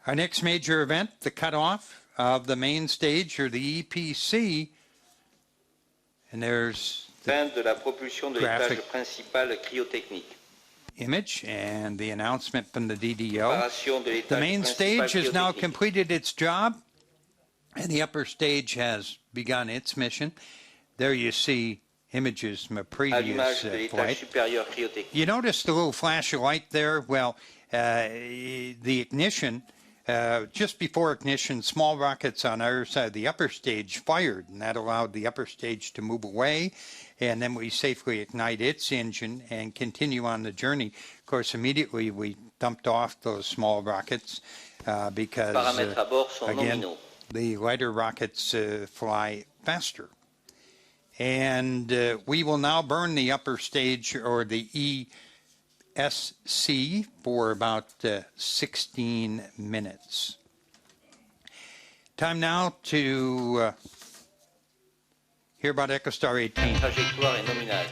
[SPEAKER 2] Our next major event, the cutoff of the main stage, or the EPC. And there's the graphic image and the announcement from the DDO. The main stage has now completed its job, and the upper stage has begun its mission. There you see images from a previous flight. You notice the little flash of light there? Well, the ignition, just before ignition, small rockets on our side of the upper stage fired, and that allowed the upper stage to move away. And then we safely ignite its engine and continue on the journey. Of course, immediately we dumped off those small rockets because, again, the lighter rockets fly faster. And we will now burn the upper stage, or the ESC, for about 16 minutes. Time now to hear about Echostar XVIII.
[SPEAKER 7] Trajectoire est nominale.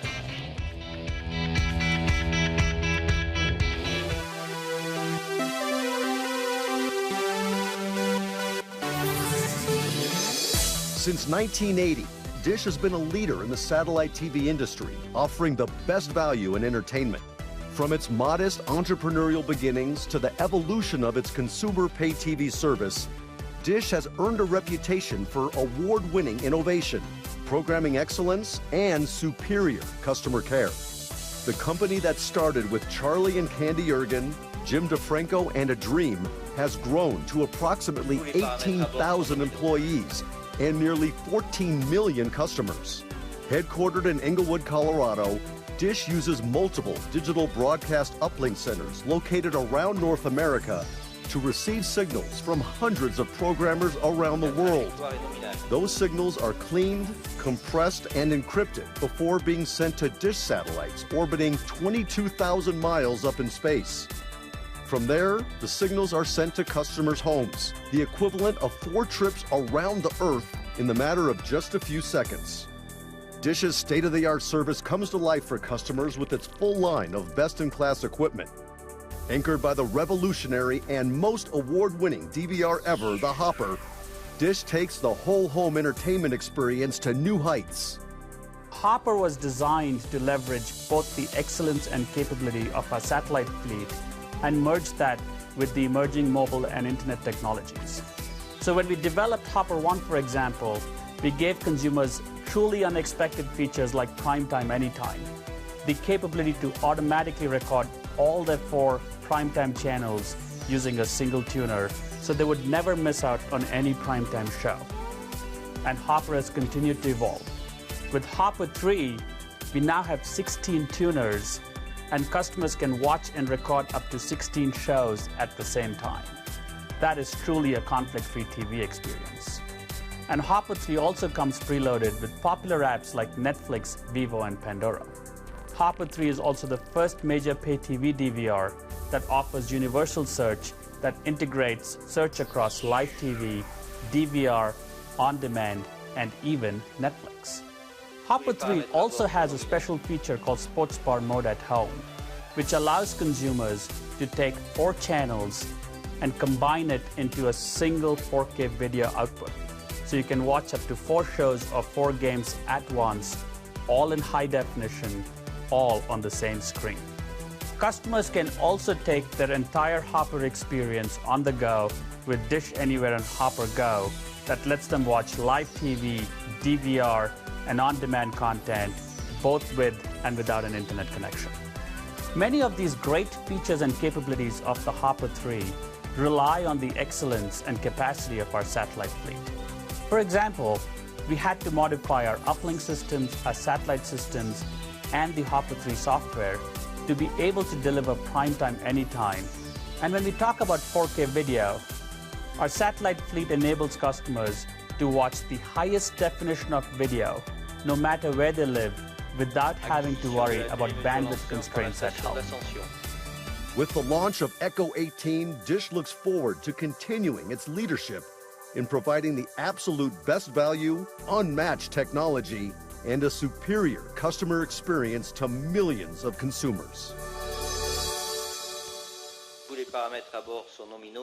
[SPEAKER 12] Since 1980, Dish has been a leader in the satellite TV industry, offering the best value in entertainment. From its modest entrepreneurial beginnings to the evolution of its consumer pay TV service, Dish has earned a reputation for award-winning innovation, programming excellence, and superior customer care. The company that started with Charlie and Candy Ergen, Jim DeFranco, and a dream has grown to approximately 18,000 employees and nearly 14 million customers. Headquartered in Englewood, Colorado, Dish uses multiple digital broadcast uplink centers located around North America to receive signals from hundreds of programmers around the world. Those signals are cleaned, compressed, and encrypted before being sent to Dish satellites orbiting 22,000 miles up in space. From there, the signals are sent to customers' homes, the equivalent of 4 trips around the Earth in the matter of just a few seconds. Dish's state-of-the-art service comes to life for customers with its full line of best-in-class equipment. Anchored by the revolutionary and most award-winning DVR ever, the Hopper, Dish takes the whole home entertainment experience to new heights.
[SPEAKER 13] Hopper was designed to leverage both the excellence and capability of our satellite fleet and merge that with the emerging mobile and internet technologies. So when we developed Hopper 1, for example, we gave consumers truly unexpected features like primetime anytime, the capability to automatically record all their 4 primetime channels using a single tuner, so they would never miss out on any primetime show. And Hopper has continued to evolve. With Hopper 3, we now have 16 tuners, and customers can watch and record up to 16 shows at the same time. That is truly a conflict-free TV experience. And Hopper 3 also comes preloaded with popular apps like Netflix, Vivo, and Pandora. Hopper 3 is also the first major pay TV DVR that offers universal search that integrates search across live TV, DVR, on-demand, and even Netflix. Hopper 3 also has a special feature called Sports Bar Mode at Home, which allows consumers to take 4 channels and combine it into a single 4K video output. So you can watch up to 4 shows or 4 games at once, all in high definition, all on the same screen. Customers can also take their entire Hopper experience on the go with Dish Anywhere and Hopper Go that lets them watch live TV, DVR, and on-demand content, both with and without an internet connection. Many of these great features and capabilities of the Hopper 3 rely on the excellence and capacity of our satellite fleet. For example, we had to modify our uplink systems, our satellite systems, and the Hopper 3 software to be able to deliver primetime anytime. And when we talk about 4K video, our satellite fleet enables customers to watch the highest definition of video, no matter where they live, without having to worry about bandwidth constraints at home.
[SPEAKER 12] With the launch of Echo 18, Dish looks forward to continuing its leadership in providing the absolute best value, unmatched technology, and a superior customer experience to millions of consumers.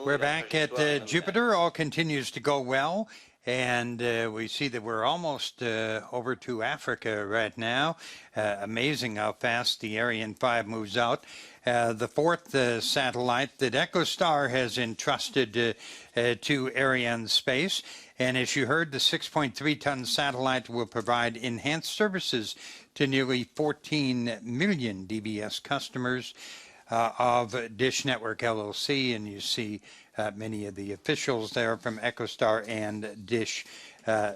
[SPEAKER 2] We're back at Jupiter. All continues to go well. And we see that we're almost over to Africa right now. Amazing how fast the Ariane 5 moves out. The 4th satellite that Echostar has entrusted to Arianespace. And as you heard, the 6.3-ton satellite will provide enhanced services to nearly 14 million DBS customers of Dish Network LLC. And you see many of the officials there from Echostar and Dish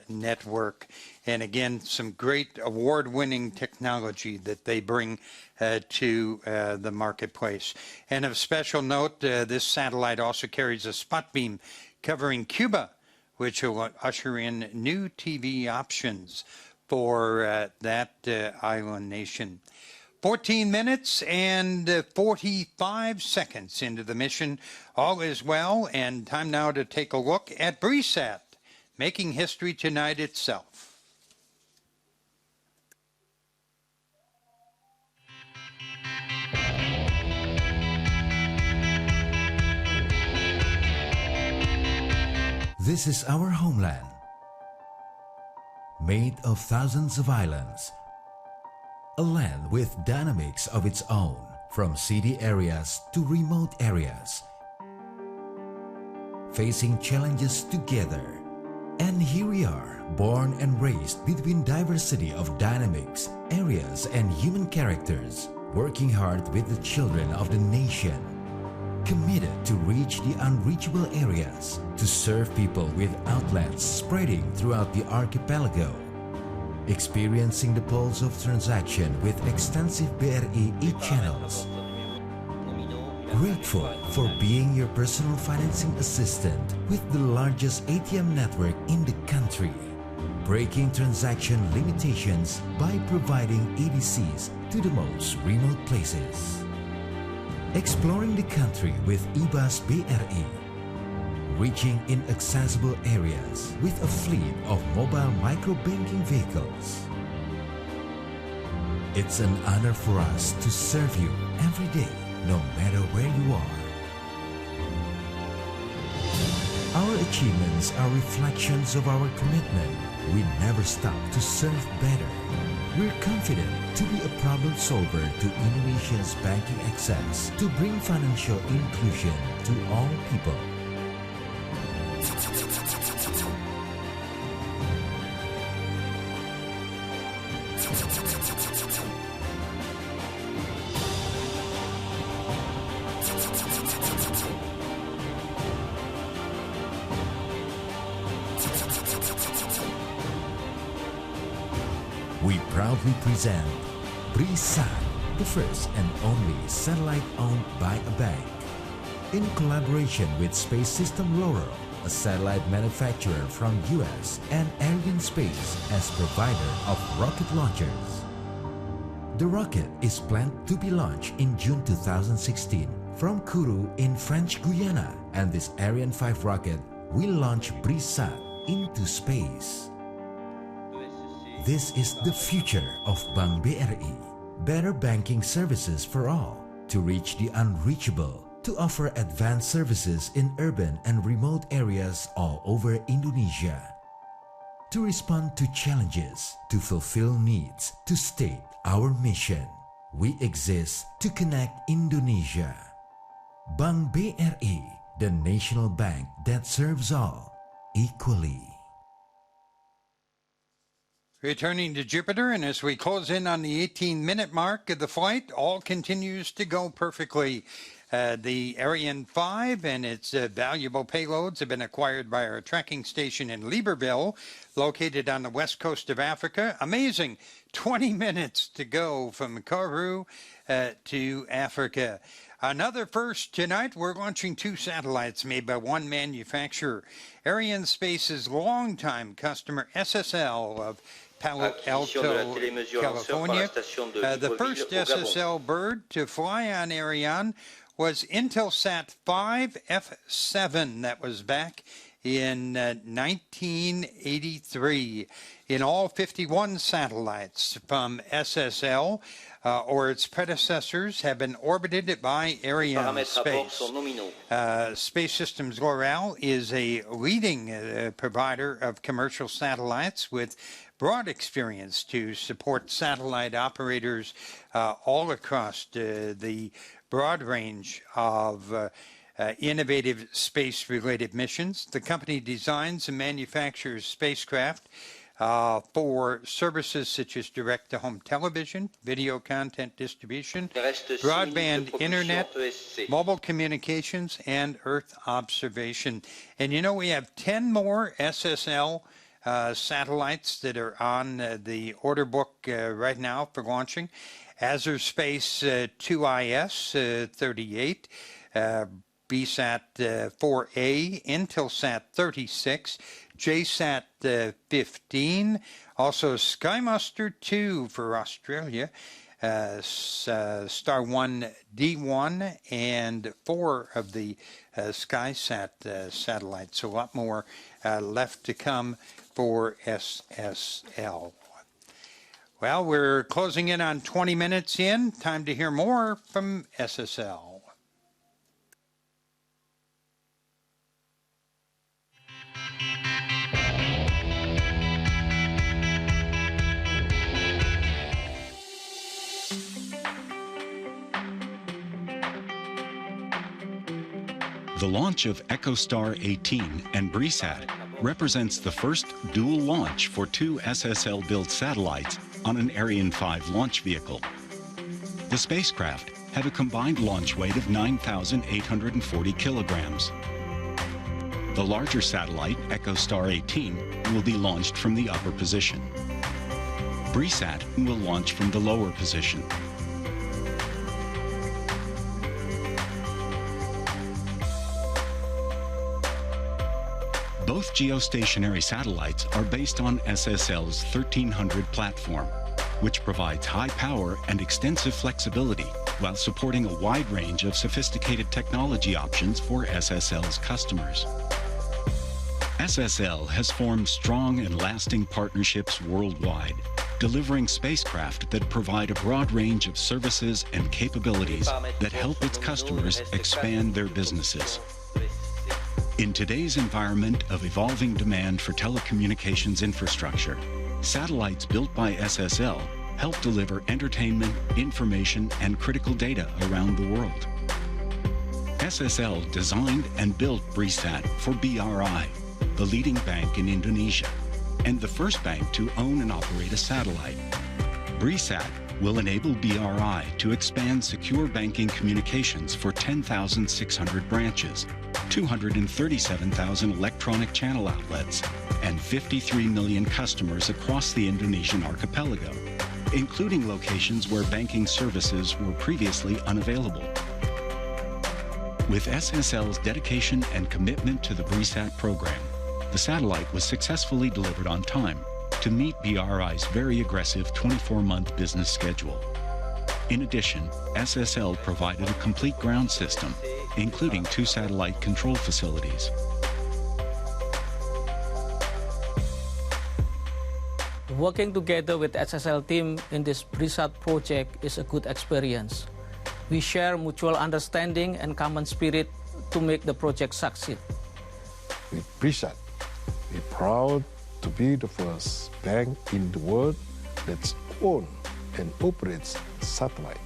[SPEAKER 2] Network. And again, some great award-winning technology that they bring to the marketplace. And of special note, this satellite also carries a spot beam covering Cuba, which will usher in new TV options for that island nation. 14 minutes and 45 seconds into the mission. All is well, and time now to take a look at BRIsat. making history tonight itself.
[SPEAKER 14] This is our homeland, made of thousands of islands, a land with dynamics of its own, from city areas to remote areas, facing challenges together. And here we are, born and raised between diversity of dynamics, areas and human characters, working hard with the children of the nation, committed to reach the unreachable areas, to serve people with outlets spreading throughout the archipelago, experiencing the pulse of transaction with extensive BRI e-channels, grateful for being your personal financing assistant with the largest ATM network in the country, breaking transaction limitations by providing EDCs to the most remote places, exploring the country with eBus BRI, reaching inaccessible areas with a fleet of mobile micro-banking vehicles. It's an honor for us to serve you every day, no matter where you are. Our achievements are reflections of our commitment. We never stop to serve better. We're confident to be a problem solver to Indonesia's banking access, to bring financial inclusion to all people. We proudly present BRIsat, the first and only satellite owned by a bank. In collaboration with Space System Kourou, a satellite manufacturer from US, and Arianespace as provider of rocket launchers. The rocket is planned to be launched in June 2016 from Kourou in French Guyana, and this Ariane 5 rocket will launch BRIsat into space. This is the future of Bank BRI. Better banking services for all, to reach the unreachable, to offer advanced services in urban and remote areas all over Indonesia, to respond to challenges, to fulfill needs, to state our mission. We exist to connect Indonesia. Bank BRI, the national bank that serves all equally.
[SPEAKER 2] Returning to Jupiter, and as we close in on the 18-minute mark of the flight, all continues to go perfectly. The Ariane 5 and its valuable payloads have been acquired by our tracking station in Libreville, located on the west coast of Africa. Amazing, 20 minutes to go from Kourou to Africa. Another first tonight, we're launching 2 satellites made by one manufacturer. Arianespace's longtime customer, SSL of Palo Alto, California. The first SSL bird to fly on Ariane was Intelsat 5F7. That was back in 1983. In all, 51 satellites from SSL or its predecessors have been orbited by Arianespace. Space Systems Kourou is a leading provider of commercial satellites with broad experience to support satellite operators all across the broad range of innovative space-related missions. The company designs and manufactures spacecraft for services such as direct-to-home television, video content distribution, broadband internet, mobile communications, and Earth observation. And you know, we have 10 more SSL satellites that are on the order book right now for launching. Azerspace 2IS 38, BSat 4A, Intelsat 36, JSat 15, also SkyMuster 2 for Australia, Star 1 D1 and 4 of the SkySat satellites. So a lot more left to come for SSL. Well, we're closing in on 20 minutes in. Time to hear more from SSL.
[SPEAKER 15] The launch of Echostar XVIII and BRIsat represents the first dual launch for 2 SSL-built satellites on an Ariane 5 launch vehicle. The spacecraft have a combined launch weight of 9,840 kilograms. The larger satellite, Echostar XVIII, will be launched from the upper position. BRIsat will launch from the lower position. Both geostationary satellites are based on SSL's 1300 platform, which provides high power and extensive flexibility while supporting a wide range of sophisticated technology options for SSL's customers. SSL has formed strong and lasting partnerships worldwide, delivering spacecraft that provide a broad range of services and capabilities that help its customers expand their businesses. In today's environment of evolving demand for telecommunications infrastructure, satellites built by SSL help deliver entertainment, information, and critical data around the world. SSL designed and built BRIsat for BRI, the leading bank in Indonesia, and the first bank to own and operate a satellite. BRIsat will enable BRI to expand secure banking communications for 10,600 branches, 237,000 electronic channel outlets, and 53 million customers across the Indonesian archipelago, including locations where banking services were previously unavailable. With SSL's dedication and commitment to the BRIsat program, the satellite was successfully delivered on time to meet BRI's very aggressive 24-month business schedule. In addition, SSL provided a complete ground system, including 2 satellite control facilities.
[SPEAKER 5] Working together with SSL team in this BRIsat project is a good experience. We share mutual understanding and common spirit to make the project succeed.
[SPEAKER 16] With BRIsat, we're proud to be the first bank in the world that owns and operates satellite.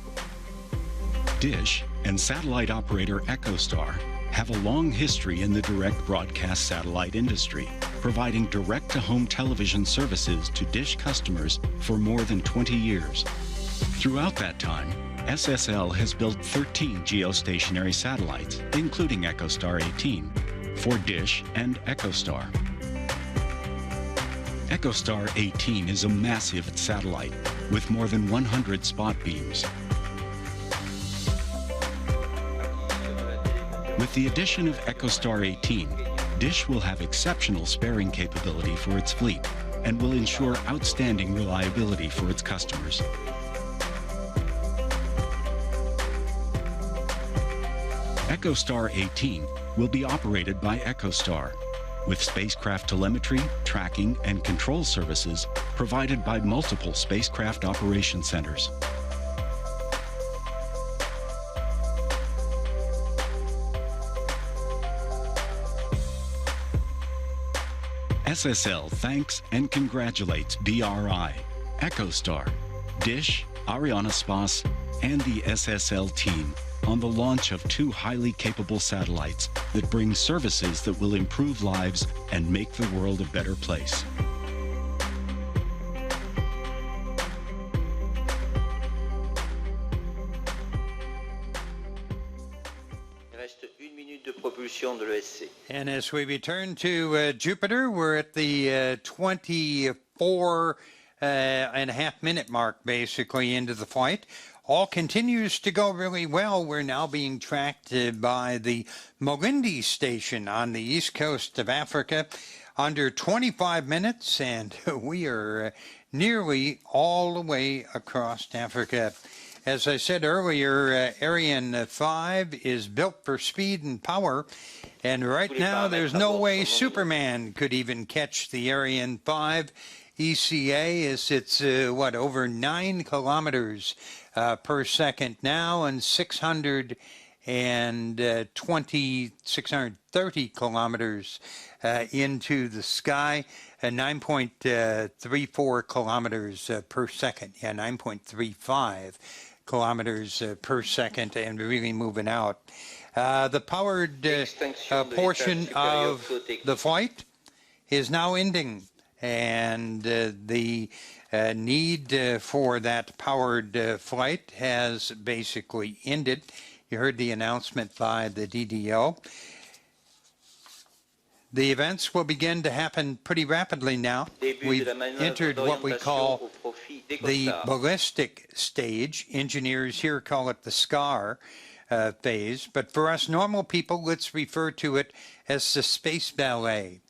[SPEAKER 15] DISH and satellite operator Echostar have a long history in the direct broadcast satellite industry, providing direct-to-home television services to DISH customers for more than 20 years. Throughout that time, SSL has built 13 geostationary satellites, including Echostar XVIII, for DISH and Echostar. Echostar XVIII is a massive satellite with more than 100 spot beams. With the addition of Echostar XVIII, DISH will have exceptional sparing capability for its fleet and will ensure outstanding reliability for its customers. Echostar XVIII will be operated by Echostar, with spacecraft telemetry, tracking, and control services provided by multiple spacecraft operation centers. SSL thanks and congratulates BRI, Echostar, DISH, Arianespace, and the SSL team on the launch of 2 highly capable satellites that bring services that will improve lives and make the world a better place.
[SPEAKER 2] And as we return to Jupiter, we're at the 24.5-minute mark, basically, into the flight. All continues to go really well. We're now being tracked by the Malindi station on the east coast of Africa. under 25 minutes, and we are nearly all the way across Africa. As I said earlier, Ariane 5 is built for speed and power, and right now there's no way Superman could even catch the Ariane 5. ECA is over 9 kilometers per second now, and 630 kilometers into the sky, 9.34 kilometers per second. Yeah, 9.35 kilometers per second, and really moving out. The powered portion of the flight is now ending, and the need for that powered flight has basically ended. You heard the announcement by the DDO. The events will begin to happen pretty rapidly now. We've entered what we call the ballistic stage. Engineers here call it the SCAR phase, but for us normal people, let's refer to it as the space ballet.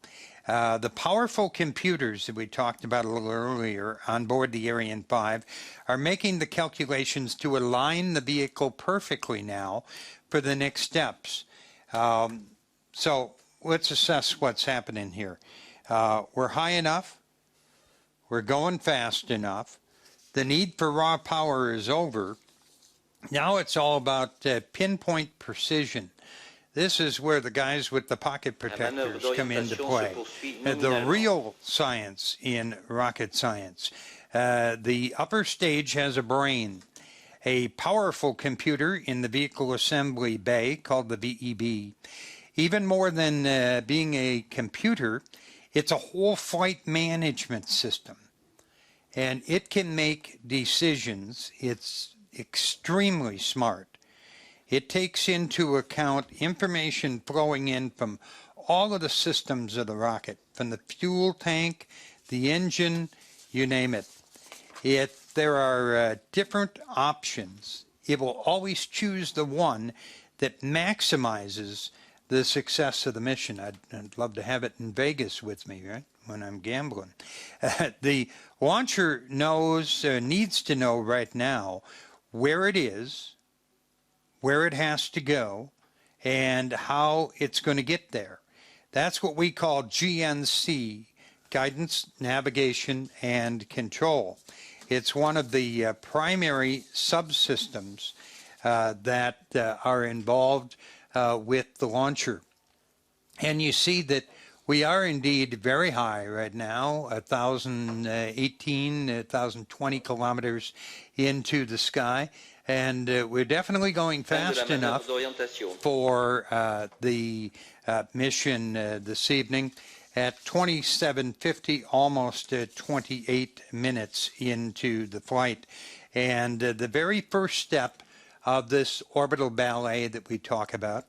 [SPEAKER 2] The powerful computers that we talked about a little earlier on board the Ariane 5 are making the calculations to align the vehicle perfectly now for the next steps. So let's assess what's happening here. We're high enough. We're going fast enough. The need for raw power is over. Now it's all about pinpoint precision. This is where the guys with the pocket protectors come into play. The real science in rocket science. The upper stage has a brain, a powerful computer in the vehicle assembly bay called the VEB. Even more than being a computer, it's a whole flight management system. And it can make decisions. It's extremely smart. It takes into account information flowing in from all of the systems of the rocket, from the fuel tank, the engine, you name it. There are different options. It will always choose the one that maximizes the success of the mission. I'd love to have it in Vegas with me, right, when I'm gambling. The launcher needs to know right now where it is, where it has to go, and how it's going to get there. That's what we call GNC, Guidance, Navigation, and Control. It's one of the primary subsystems that are involved with the launcher. And you see that we are indeed very high right now, 1,020 kilometers into the sky. And we're definitely going fast enough for the mission this evening at 27:50, almost 28 minutes into the flight. And the very first step of this orbital ballet that we talk about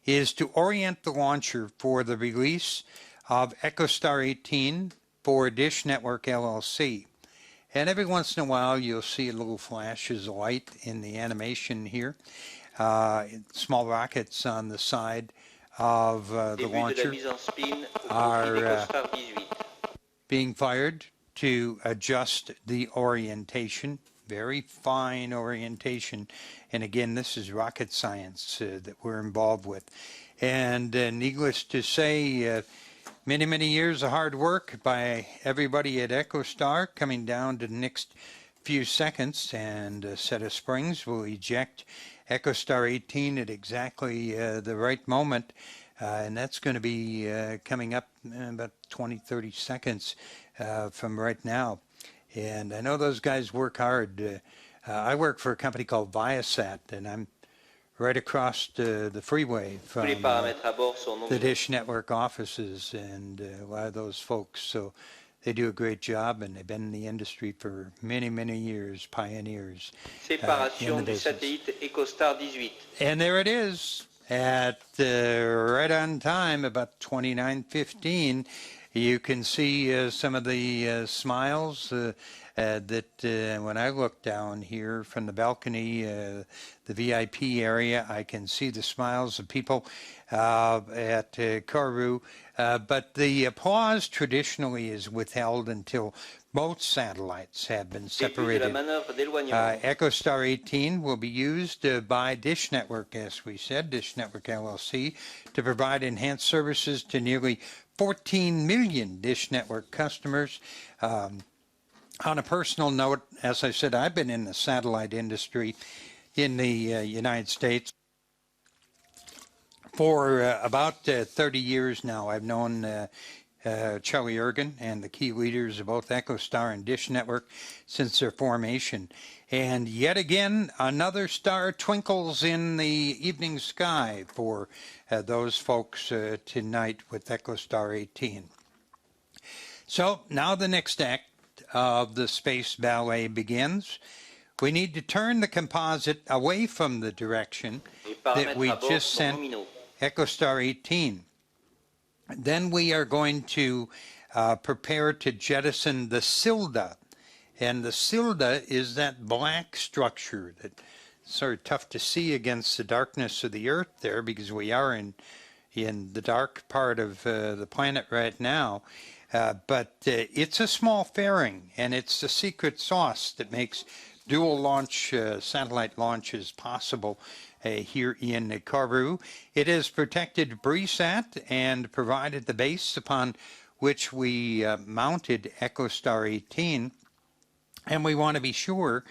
[SPEAKER 2] is to orient the launcher for the release of Echostar XVIII for Dish Network LLC. And every once in a while, you'll see little flashes of light in the animation here. Small rockets on the side of the launcher are being fired to adjust the orientation. Very fine orientation. And again, this is rocket science that we're involved with. And needless to say, many, many years of hard work by everybody at Echostar coming down to the next few seconds, and a set of springs will eject Echostar XVIII at exactly the right moment, and that's going to be coming up in about 20-30 seconds from right now. And I know those guys work hard. I work for a company called Viasat, and I'm right across the freeway from the Dish Network offices, and a lot of those folks. So they do a great job, and they've been in the industry for many, many years, pioneers.
[SPEAKER 7] Séparation du satellite Echostar XVIII.
[SPEAKER 2] And there it is, at right on time, about 29:15. You can see some of the smiles that when I look down here from the balcony, the VIP area, I can see the smiles of people at Kourou. But the applause traditionally is withheld until both satellites have been separated. Echostar XVIII will be used by Dish Network, as we said, Dish Network LLC, to provide enhanced services to nearly 14 million Dish Network customers. On a personal note, as I said, I've been in the satellite industry in the United States for about 30 years now. I've known Charlie Ergen and the key leaders of both Echostar and Dish Network since their formation. And yet again, another star twinkles in the evening sky for those folks tonight with Echostar XVIII. So now the next act of the space ballet begins. We need to turn the composite away from the direction that we just sent Echostar XVIII. Then we are going to prepare to jettison the Silda. And the Silda is that black structure that's sort of tough to see against the darkness of the Earth there, because we are in the dark part of the planet right now. But it's a small fairing, and it's the secret sauce that makes dual launch satellite launches possible here in Kourou. It has protected BRIsat and provided the base upon which we mounted Echostar XVIII. And we want to be sure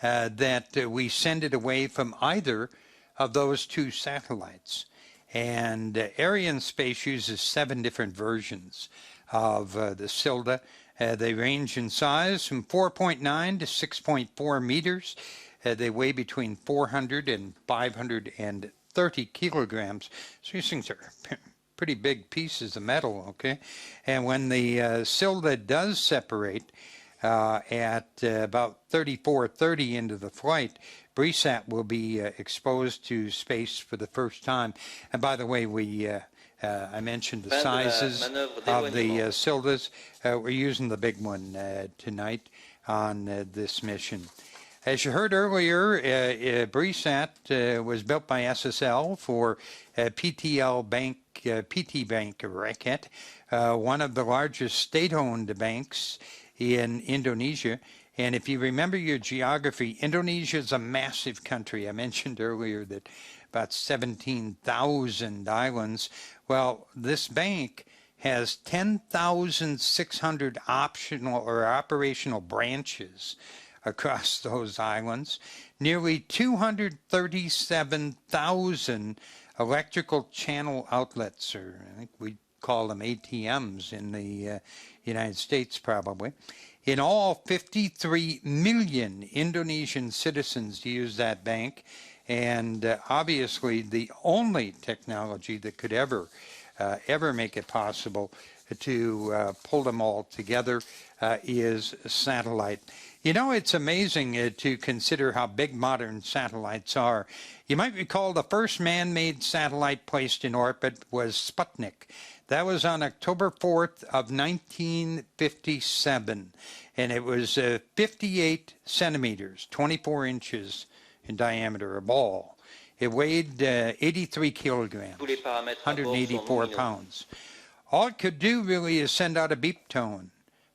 [SPEAKER 2] that we send it away from either of those two satellites. And Arianespace uses 7 different versions of the Silda. They range in size from 4.9 to 6.4 meters. They weigh between 400 and 530 kilograms. So these things are pretty big pieces of metal, okay? And when the Silda does separate at about 34:30 into the flight, BRIsat will be exposed to space for the first time. And by the way, I mentioned the sizes of the Sildas. We're using the big one tonight on this mission. As you heard earlier, BRIsat was built by SSL for PT Bank Roket, one of the largest state-owned banks in Indonesia. And if you remember your geography, Indonesia is a massive country. I mentioned earlier that about 17,000 islands. Well, this bank has 10,600 optional or operational branches across those islands, nearly 237,000 electrical channel outlets, or I think we call them ATMs in the United States probably. In all, 53 million Indonesian citizens use that bank, and obviously the only technology that could ever make it possible to pull them all together is satellite. You know, it's amazing to consider how big modern satellites are. You might recall the first man-made satellite placed in orbit was Sputnik. That was on October 4th of 1957, and it was 58 centimeters, 24 inches in diameter, a ball. It weighed 83 kilograms, 184 pounds. All it could do really is send out a beep tone,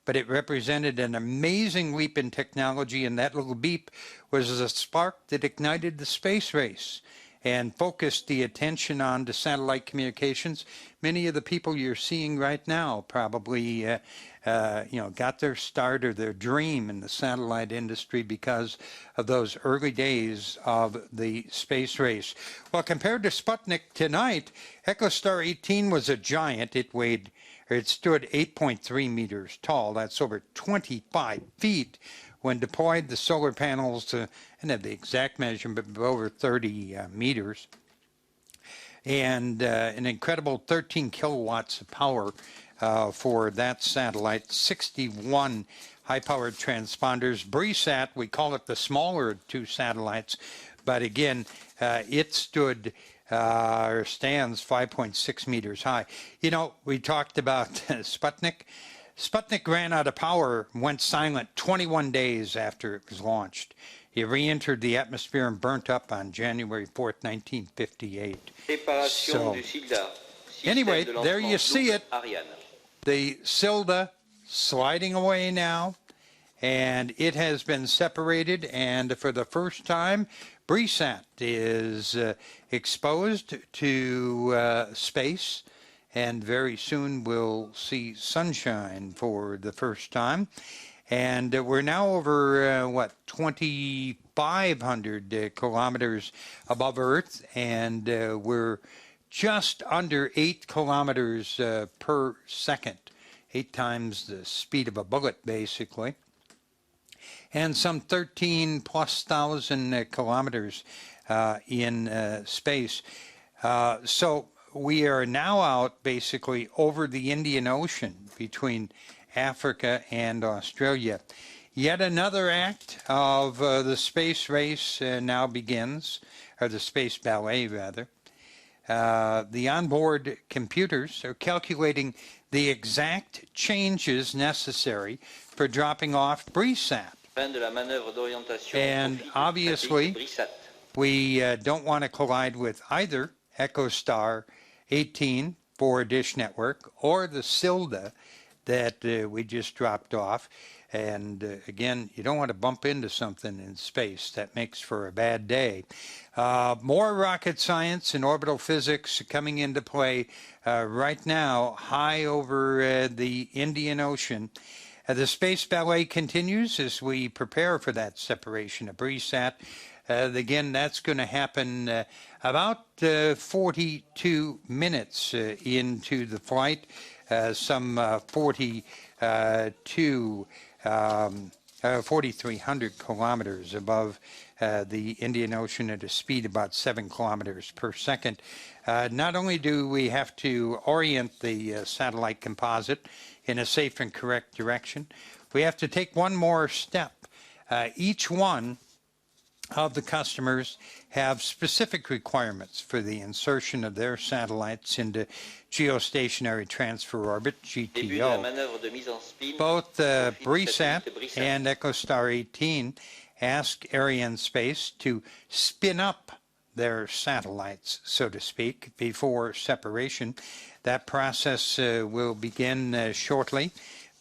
[SPEAKER 2] but it represented an amazing leap in technology, and that little beep was a spark that ignited the space race and focused the attention on to satellite communications. Many of the people you're seeing right now probably got their start or their dream in the satellite industry because of those early days of the space race. Well, compared to Sputnik tonight, Echostar XVIII was a giant. It stood 8.3 meters tall. That's over 25 feet. When deployed, the solar panels, I don't have the exact measurement, but over 30 meters. And an incredible 13 kilowatts of power for that satellite, 61 high-powered transponders. BRIsat, we call it the smaller of two satellites, but again, it stood or stands 5.6 meters high. You know, we talked about Sputnik. Sputnik ran out of power, went silent 21 days after it was launched. It re-entered the atmosphere and burnt up on January 4th, 1958. So, anyway, there you see it. The Silda sliding away now, and it has been separated, and for the first time, BRIsat is exposed to space, and very soon we'll see sunshine for the first time. And we're now over, 2,500 kilometers above Earth, and we're just under 8 kilometers per second, 8 times the speed of a bullet, basically, and some 13,000+ kilometers in space. So we are now out, basically, over the Indian Ocean between Africa and Australia. Yet another act of the space race now begins, or the space ballet, rather. The onboard computers are calculating the exact changes necessary for dropping off BRIsat. And obviously, we don't want to collide with either Echostar XVIII for Dish Network or the Silda that we just dropped off. And again, you don't want to bump into something in space. That makes for a bad day. More rocket science and orbital physics coming into play right now, high over the Indian Ocean. The space ballet continues as we prepare for that separation of BRIsat. Again, that's going to happen about 42 minutes into the flight, some 4,300 kilometers above the Indian Ocean at a speed about 7 kilometers per second. Not only do we have to orient the satellite composite in a safe and correct direction, we have to take one more step. Each one of the customers have specific requirements for the insertion of their satellites into geostationary transfer orbit, GTO. Both BRIsat and Echostar XVIII ask Arianespace to spin up their satellites, so to speak, before separation. That process will begin shortly.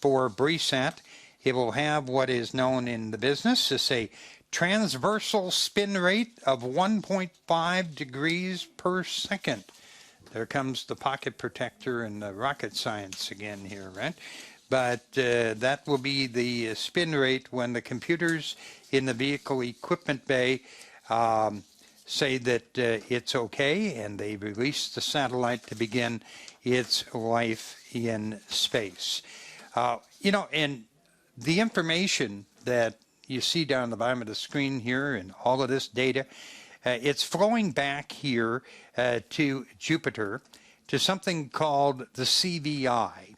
[SPEAKER 2] For BRIsat, it will have what is known in the business as a transversal spin rate of 1.5 degrees per second. There comes the pocket protector and the rocket science again here, right? But that will be the spin rate when the computers in the vehicle equipment bay say that it's okay, and they release the satellite to begin its life in space. You know, and the information that you see down the bottom of the screen here and all of this data, it's flowing back here to Jupiter to something called the CVI.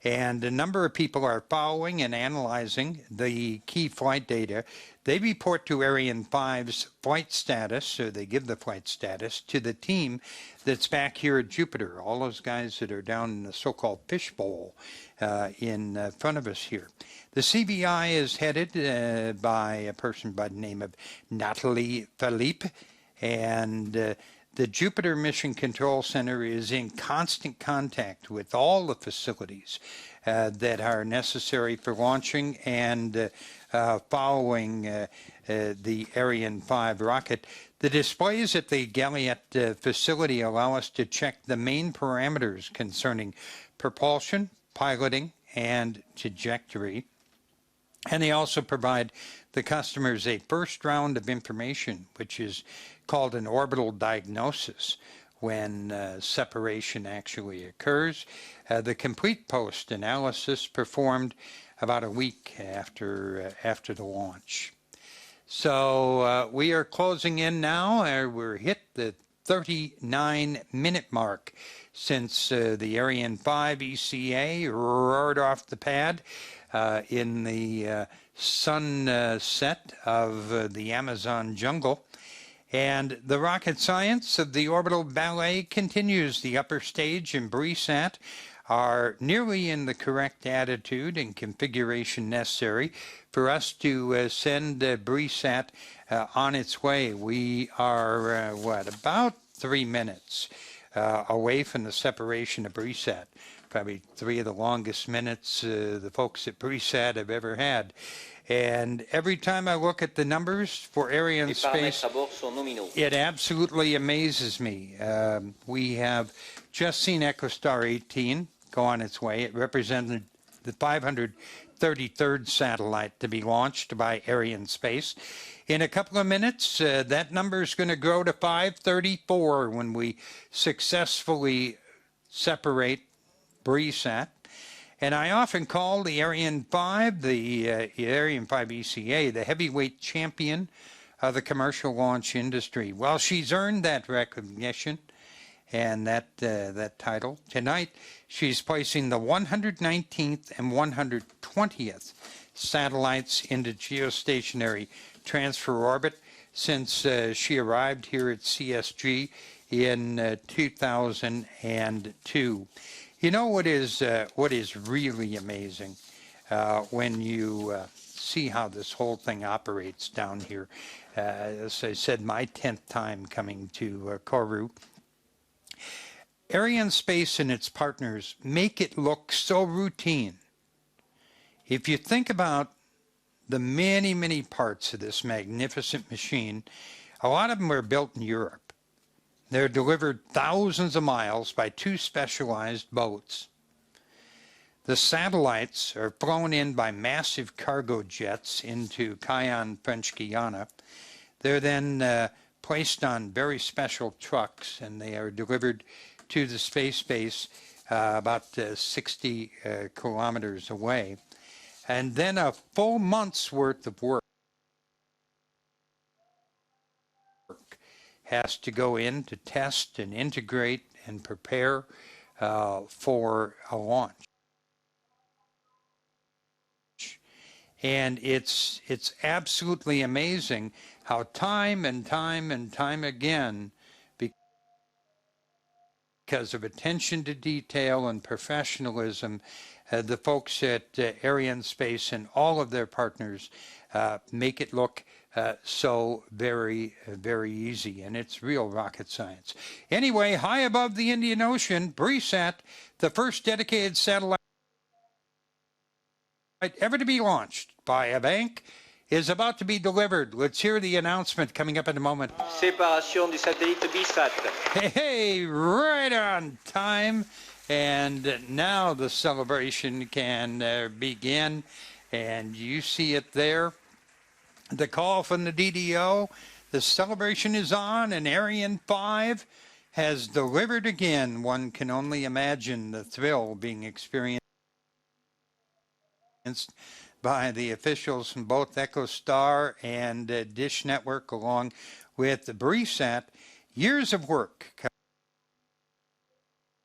[SPEAKER 2] And a number of people are following and analyzing the key flight data. They report to Ariane 5's flight status, so they give the flight status to the team that's back here at Jupiter, all those guys that are down in the so-called fishbowl in front of us here. The CVI is headed by a person by the name of Nathalie Philippe, and the Jupiter Mission Control Center is in constant contact with all the facilities that are necessary for launching and following the Ariane 5 rocket. The displays at the Galiet facility allow us to check the main parameters concerning propulsion, piloting, and trajectory. And they also provide the customers a first round of information, which is called an orbital diagnosis when separation actually occurs. The complete post-analysis performed about a week after the launch. So we are closing in now. We're hit the 39-minute mark since the Ariane 5 ECA roared off the pad in the sunset of the Amazon jungle. And the rocket science of the orbital ballet continues. The upper stage and BRIsat are nearly in the correct attitude and configuration necessary for us to send BRIsat on its way. We are, about 3 minutes away from the separation of BRIsat. Probably 3 of the longest minutes the folks at BRIsat have ever had. And every time I look at the numbers for Arianespace, it absolutely amazes me. We have just seen Echostar XVIII go on its way. It represented the 533rd satellite to be launched by Arianespace. In a couple of minutes, that number is going to grow to 534 when we successfully separate BRIsat. And I often call the Ariane 5, the Ariane 5 ECA, the heavyweight champion of the commercial launch industry. Well, she's earned that recognition and that title. Tonight, she's placing the 119th and 120th satellites into geostationary transfer orbit since she arrived here at CSG in 2002. You know what is really amazing when you see how this whole thing operates down here. As I said, my 10th time coming to Kourou. Arianespace and its partners make it look so routine. If you think about the many, many parts of this magnificent machine, a lot of them were built in Europe. They're delivered thousands of miles by 2 specialized boats. The satellites are flown in by massive cargo jets into Cayenne, French Guyana. They're then placed on very special trucks, and they are delivered to the space base about 60 kilometers away. And then a full month's worth of work has to go in to test and integrate and prepare for a launch. And it's absolutely amazing how time and time and time again, because of attention to detail and professionalism, the folks at Arianespace and all of their partners make it look so very, very easy, and it's real rocket science. Anyway, high above the Indian Ocean, BRIsat, the first dedicated satellite ever to be launched by a bank, is about to be delivered. Let's hear the announcement coming up in a moment.
[SPEAKER 7] Séparation du Satelit BRIsat.
[SPEAKER 2] Hey, right on time. And now the celebration can begin, and you see it there. The call from the DDO, the celebration is on, and Ariane 5 has delivered again. One can only imagine the thrill being experienced by the officials from both Echostar and Dish Network, along with the BRIsat. Years of work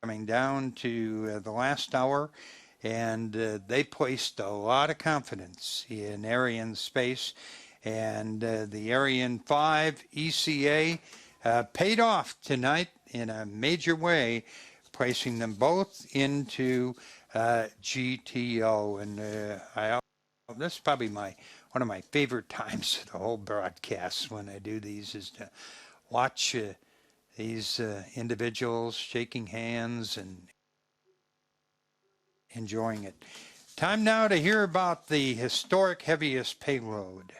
[SPEAKER 2] coming down to the last hour, and they placed a lot of confidence in Arianespace. And the Ariane 5 ECA paid off tonight in a major way, placing them both into GTO. And this is probably one of my favorite times of the whole broadcast when I do these, is to watch these individuals shaking hands and enjoying it. Time now to hear about the historic heaviest payload.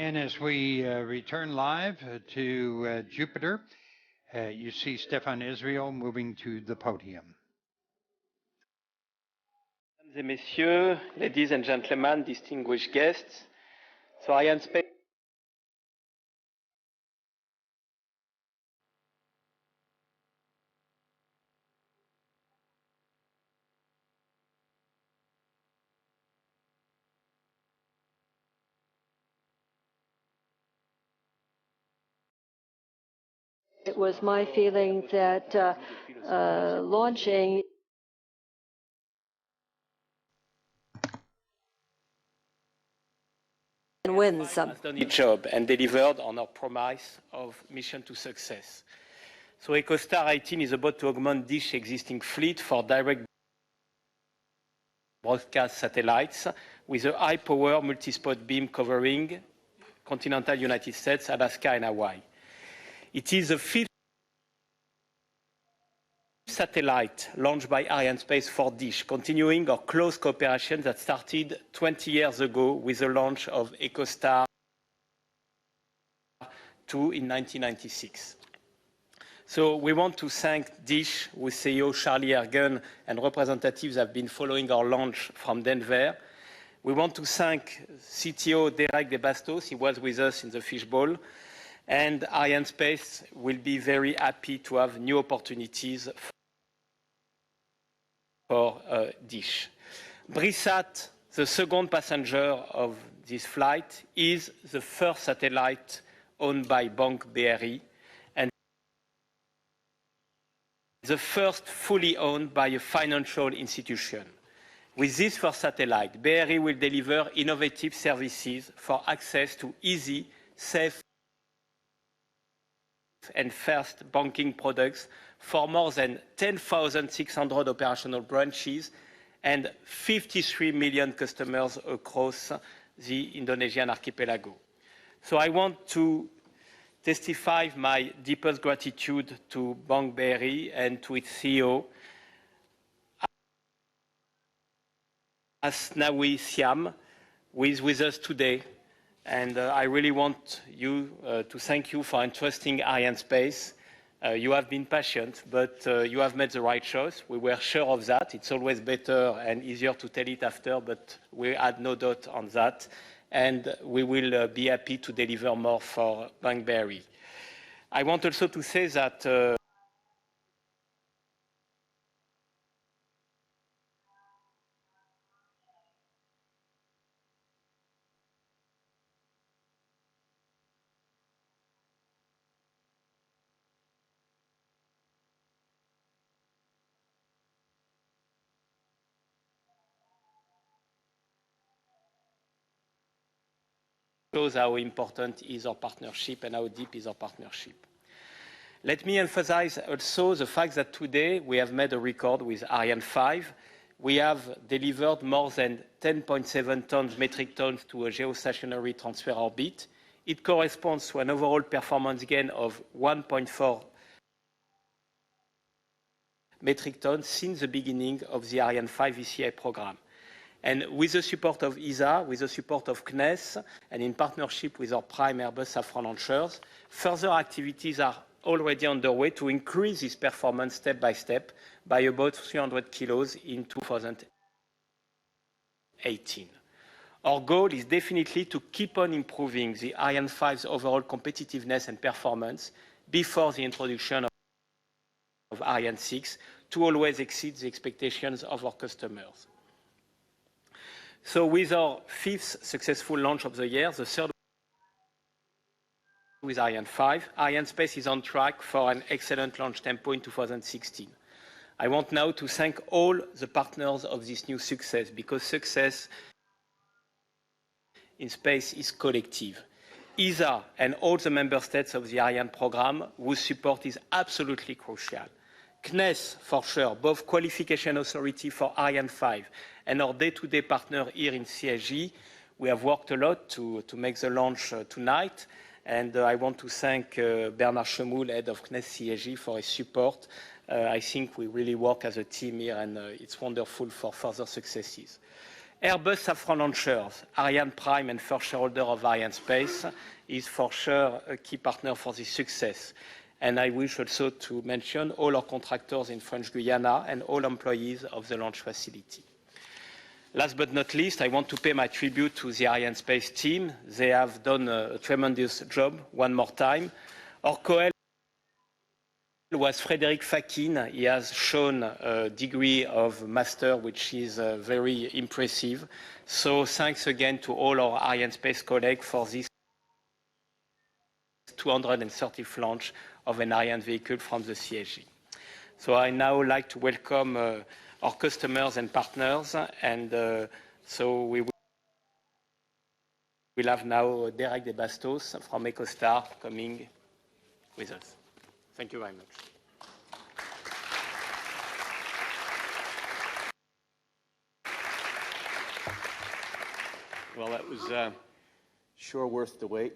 [SPEAKER 2] And as we return live to Jupiter, you see Stefan Israel moving to the podium.
[SPEAKER 1] Mesdames et messieurs, ladies and gentlemen, distinguished guests, so Arianespace.
[SPEAKER 17] It was my feeling that launching and win some.
[SPEAKER 1] Has done its job and delivered on our promise of mission to success. So Echostar XVIII is about to augment Dish's existing fleet for direct broadcast satellites with a high-power multi-spot beam covering continental United States, Alaska, and Hawaii. It is the fifth satellite launched by Arianespace for Dish, continuing our close cooperation that started 20 years ago with the launch of Echostar II in 1996. So we want to thank Dish, with CEO Charlie Ergen and representatives have been following our launch from Denver. We want to thank CTO Derek DeBastos, he was with us in the fishbowl, and Arianespace will be very happy to have new opportunities for Dish. BRIsat, the second passenger of this flight, is the first satellite owned by Banque BRI and the first fully owned by a financial institution. With this first satellite, BRI will deliver innovative services for access to easy, safe, and fast banking products for more than 10,600 operational branches and 53 million customers across the Indonesian archipelago. So I want to testify my deepest gratitude to Banque BRI and to its CEO, Asmawi Syam, who is with us today. And I really want you to thank you for entrusting Arianespace. You have been patient, but you have made the right choice. We were sure of that. It's always better and easier to tell it after, but we had no doubt on that. And we will be happy to deliver more for Banque BRI. I want also to say that shows how important is our partnership and how deep is our partnership. Let me emphasize also the fact that today we have made a record with Ariane 5. We have delivered more than 10.7 metric tons to a geostationary transfer orbit. It corresponds to an overall performance gain of 1.4 metric tons since the beginning of the Ariane 5 VCI program. And with the support of ESA, with the support of CNES, and in partnership with our prime Airbus Safran launchers, further activities are already underway to increase this performance step by step by about 300 kilos in 2018. Our goal is definitely to keep on improving the Ariane 5's overall competitiveness and performance before the introduction of Ariane 6 to always exceed the expectations of our customers. So with our fifth successful launch of the year, the third with Ariane 5, Arianespace is on track for an excellent launch tempo in 2016. I want now to thank all the partners of this new success, because success in space is collective. ESA and all the member states of the Ariane program, whose support is absolutely crucial. CNES, for sure, both qualification authority for Ariane 5 and our day-to-day partner here in CSG. We have worked a lot to make the launch tonight, and I want to thank Bernard Chemoul, head of CNES CSG, for his support. I think we really work as a team here, and it's wonderful for further successes. Airbus Safran Launchers, Ariane Prime and first shareholder of Arianespace, is for sure a key partner for this success. And I wish also to mention all our contractors in French Guyana and all employees of the launch facility. Last but not least, I want to pay my tribute to the Arianespace team. They have done a tremendous job one more time. Our co-head was Frédéric Fakin. He has shown a degree of master, which is very impressive. So thanks again to all our Arianespace colleagues for this 230th launch of an Ariane vehicle from the CSG. So I now like to welcome our customers and partners, and so we will have now Derek de Bastos from Echostar coming with us. Thank you very much.
[SPEAKER 4] Well, that was sure worth the wait.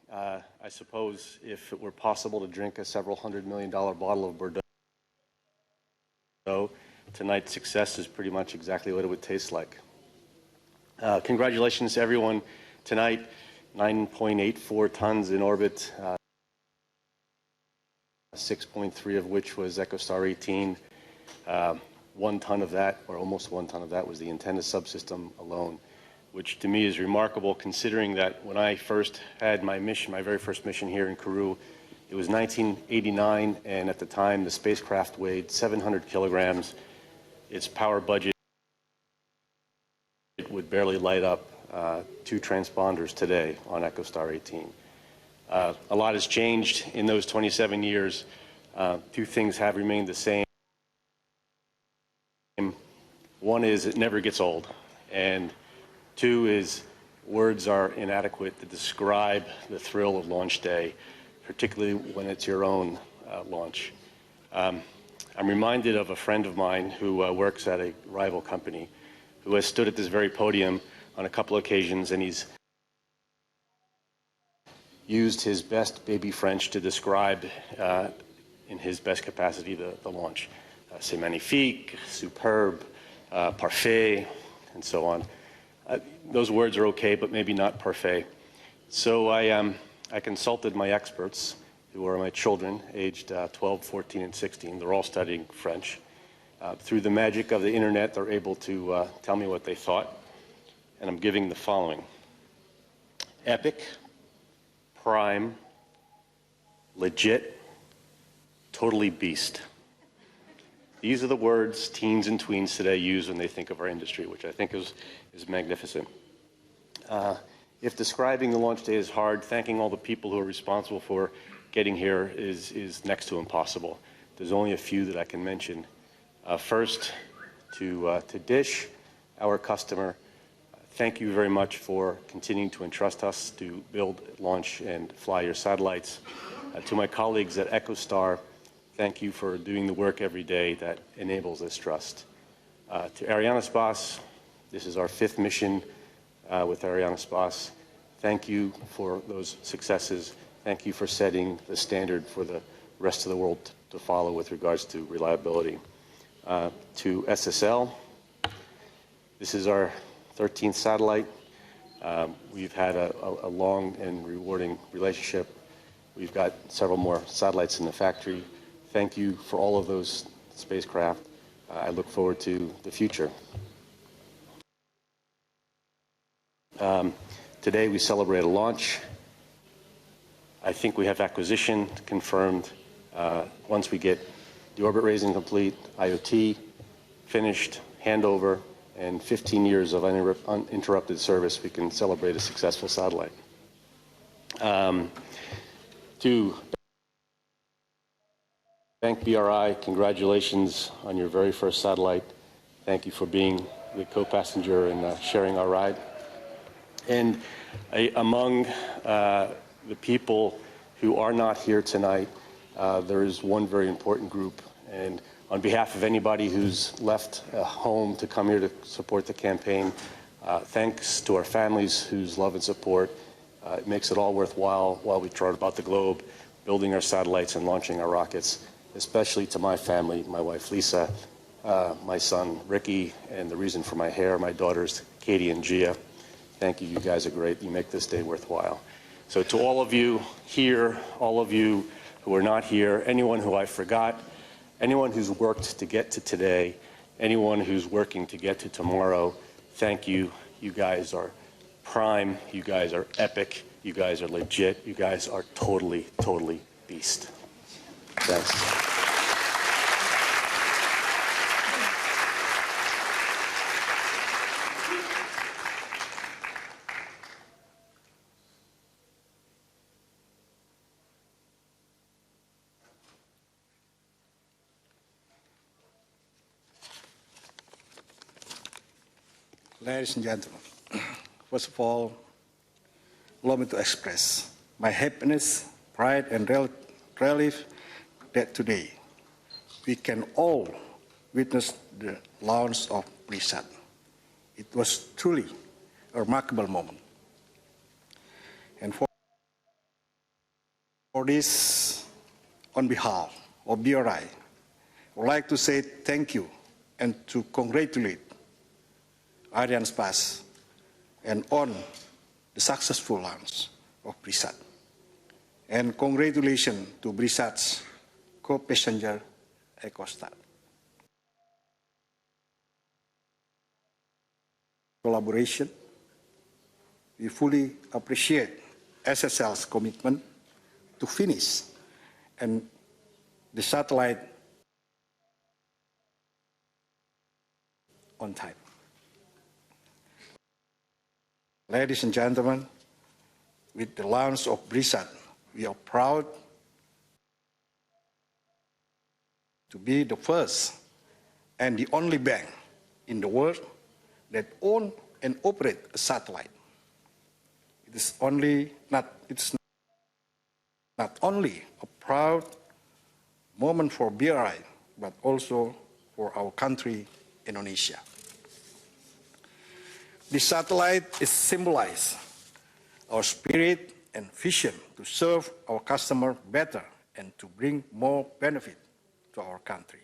[SPEAKER 4] I suppose if it were possible to drink a several $100 million bottle of Bordeaux, tonight's success is pretty much exactly what it would taste like. Congratulations to everyone tonight. 9.84 tons in orbit, 6.3 of which was Echostar XVIII. 1 ton of that, or almost 1 ton of that, was the antenna subsystem alone, which to me is remarkable considering that when I first had my mission, my very first mission here in Kourou, it was 1989, and at the time the spacecraft weighed 700 kilograms. Its power budget would barely light up 2 transponders today on Echostar XVIII. A lot has changed in those 27 years. 2 things have remained the same. One is it never gets old, and 2 is words are inadequate to describe the thrill of launch day, particularly when it's your own launch. I'm reminded of a friend of mine who works at a rival company who has stood at this very podium on a couple of occasions, and he's used his best baby French to describe in his best capacity the launch. C'est magnifique, superbe, parfait, and so on. Those words are okay, but maybe not parfait. So I consulted my experts, who are my children, aged 12, 14, and 16. They're all studying French. Through the magic of the internet, they're able to tell me what they thought, and I'm giving the following. Epic, prime, legit, totally beast. These are the words teens and tweens today use when they think of our industry, which I think is magnificent. If describing the launch day is hard, thanking all the people who are responsible for getting here is next to impossible. There's only a few that I can mention. First, to Dish, our customer, thank you very much for continuing to entrust us to build, launch, and fly your satellites. To my colleagues at Echostar, thank you for doing the work every day that enables this trust. To Arianespace, this is our 5th mission with Arianespace. Thank you for those successes. Thank you for setting the standard for the rest of the world to follow with regards to reliability. To SSL, this is our 13th satellite. We've had a long and rewarding relationship. We've got several more satellites in the factory. Thank you for all of those spacecraft. I look forward to the future. Today we celebrate a launch. I think we have acquisition confirmed. Once we get the orbit raising complete, IoT finished, handover, and 15 years of uninterrupted service, we can celebrate a successful satellite. To Bank BRI, congratulations on your very first satellite. Thank you for being the co-passenger and sharing our ride. And among the people who are not here tonight, there is one very important group. And on behalf of anybody who's left home to come here to support the campaign, thanks to our families whose love and support. It makes it all worthwhile while we trot about the globe, building our satellites and launching our rockets, especially to my family, my wife Lisa, my son Ricky, and the reason for my hair, my daughters Katie and Gia. Thank you. You guys are great. You make this day worthwhile. So to all of you here, all of you who are not here, anyone who I forgot, anyone who's worked to get to today, anyone who's working to get to tomorrow, thank you. You guys are prime. You guys are epic. You guys are legit. You guys are totally, totally beast. Thanks.
[SPEAKER 18] Ladies and gentlemen, first of all, allow me to express my happiness, pride, and relief that today we can all witness the launch of BRIsat. It was truly a remarkable moment. And for this, on behalf of BRI, I would like to say thank you and to congratulate Arianespace and on the successful launch of BRIsat. And congratulations to BRIsat's co-passenger Echostar. Collaboration, we fully appreciate SSL's commitment to finish and the satellite on time. Ladies and gentlemen, with the launch of BRIsat, we are proud to be the first and the only bank in the world that own and operate a satellite. It's not only a proud moment for BRI, but also for our country, Indonesia. This satellite is symbolize our spirit and vision to serve our customer better and to bring more benefit to our country.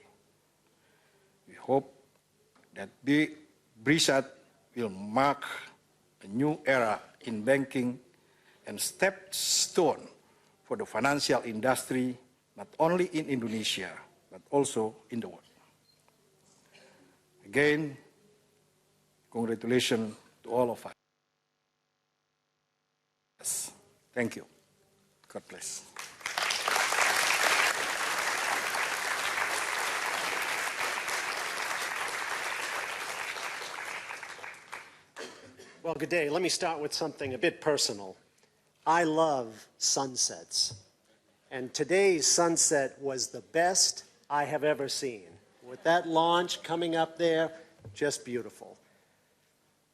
[SPEAKER 18] We hope that BRIsat will mark a new era in banking and stepstone for the financial industry, not only in Indonesia, but also in the world. Again, congratulations to all of us. Thank you. God bless.
[SPEAKER 19] Well, good day. Let me start with something a bit personal. I love sunsets. And today's sunset was the best I have ever seen. With that launch coming up there, just beautiful.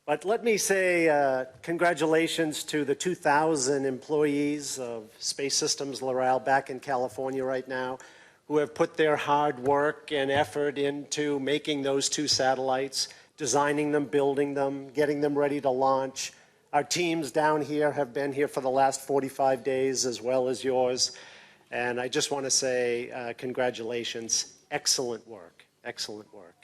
[SPEAKER 19] But let me say congratulations to the 2,000 employees of Space Systems Loral back in California right now who have put their hard work and effort into making those two satellites, designing them, building them, getting them ready to launch. Our teams down here have been here for the last 45 days as well as yours. And I just want to say congratulations. Excellent work. Excellent work.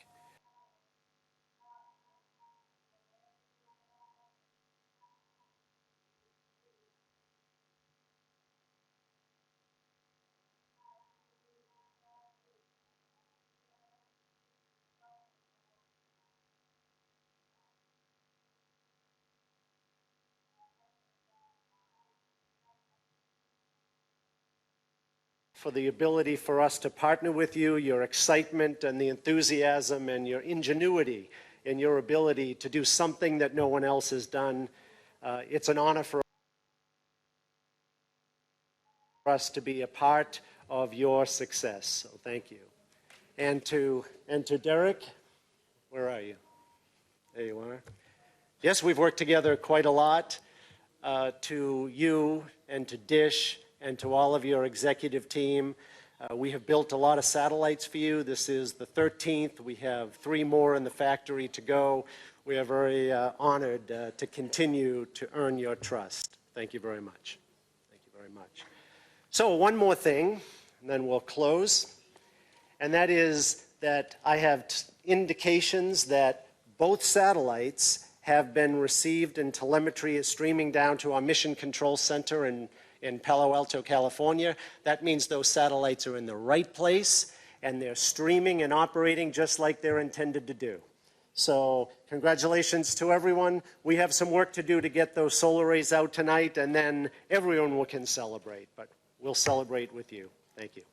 [SPEAKER 19] For the ability for us to partner with you, your excitement and the enthusiasm and your ingenuity and your ability to do something that no one else has done. It's an honor for us to be a part of your success. So thank you. And to Derek, where are you? There you are. Yes, we've worked together quite a lot. To you and to Dish and to all of your executive team. We have built a lot of satellites for you. This is the 13th. We have 3 more in the factory to go. We are very honored to continue to earn your trust. Thank you very much. Thank you very much. So one more thing, and then we'll close. And that is that I have indications that both satellites have been received and telemetry is streaming down to our Mission Control Center in Palo Alto, California. That means those satellites are in the right place and they're streaming and operating just like they're intended to do. So congratulations to everyone. We have some work to do to get those solar arrays out tonight, and then everyone can celebrate, but we'll celebrate with you. Thank you.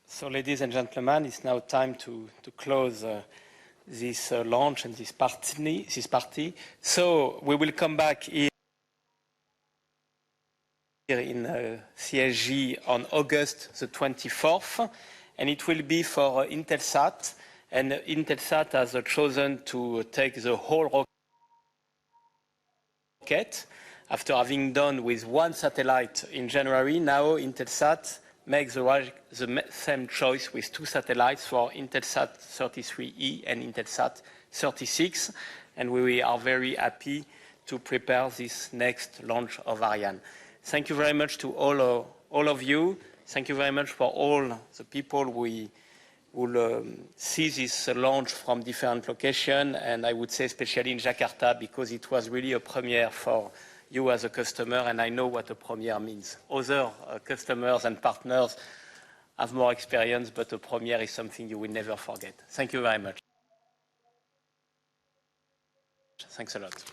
[SPEAKER 1] So, ladies and gentlemen, it's now time to close this launch and this party. So we will come back here in CSG on August the 24th, and it will be for Intelsat. And Intelsat has chosen to take the whole rocket. After having done with one satellite in January, now Intelsat makes the same choice with two satellites for Intelsat 33E and Intelsat 36, and we are very happy to prepare this next launch of Ariane. Thank you very much to all of you. Thank you very much for all the people who will see this launch from different locations, and I would say especially in Jakarta, because it was really a premiere for you as a customer, and I know what a premiere means. Other customers and partners have more experience, but a premiere is something you will never forget. Thank you very much. Thanks a lot.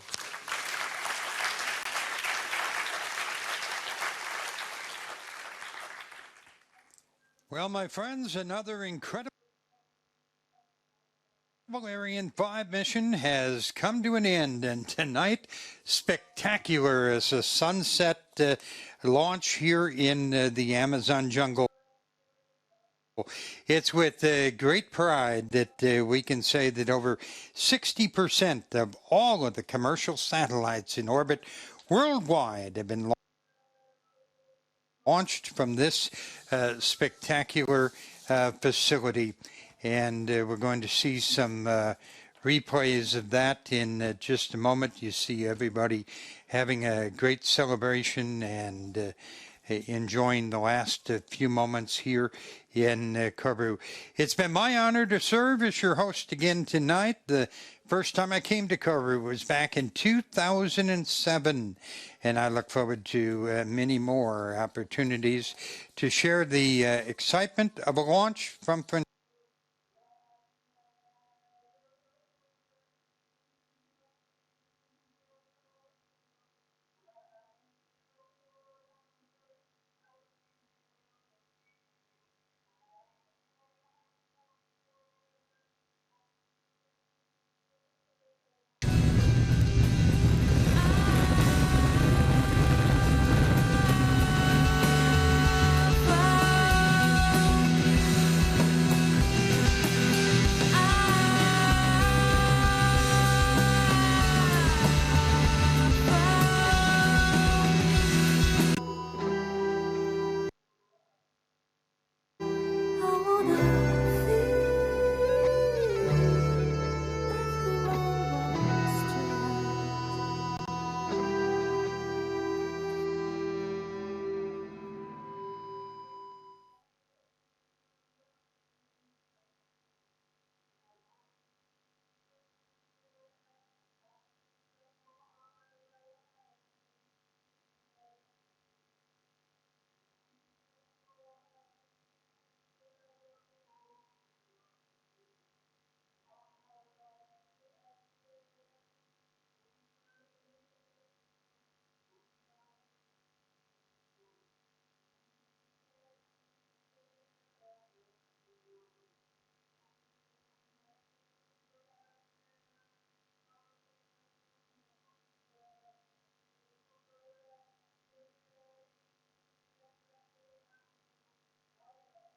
[SPEAKER 2] Well, my friends, another incredible Ariane 5 mission has come to an end, and tonight, spectacular as a sunset launch here in the Amazon jungle. It's with great pride that we can say that over 60% of all of the commercial satellites in orbit worldwide have been launched from this spectacular facility. And we're going to see some replays of that in just a moment. You see everybody having a great celebration and enjoying the last few moments here in Kourou. It's been my honor to serve as your host again tonight. The first time I came to Kourou was back in 2007, and I look forward to many more opportunities to share the excitement of a launch from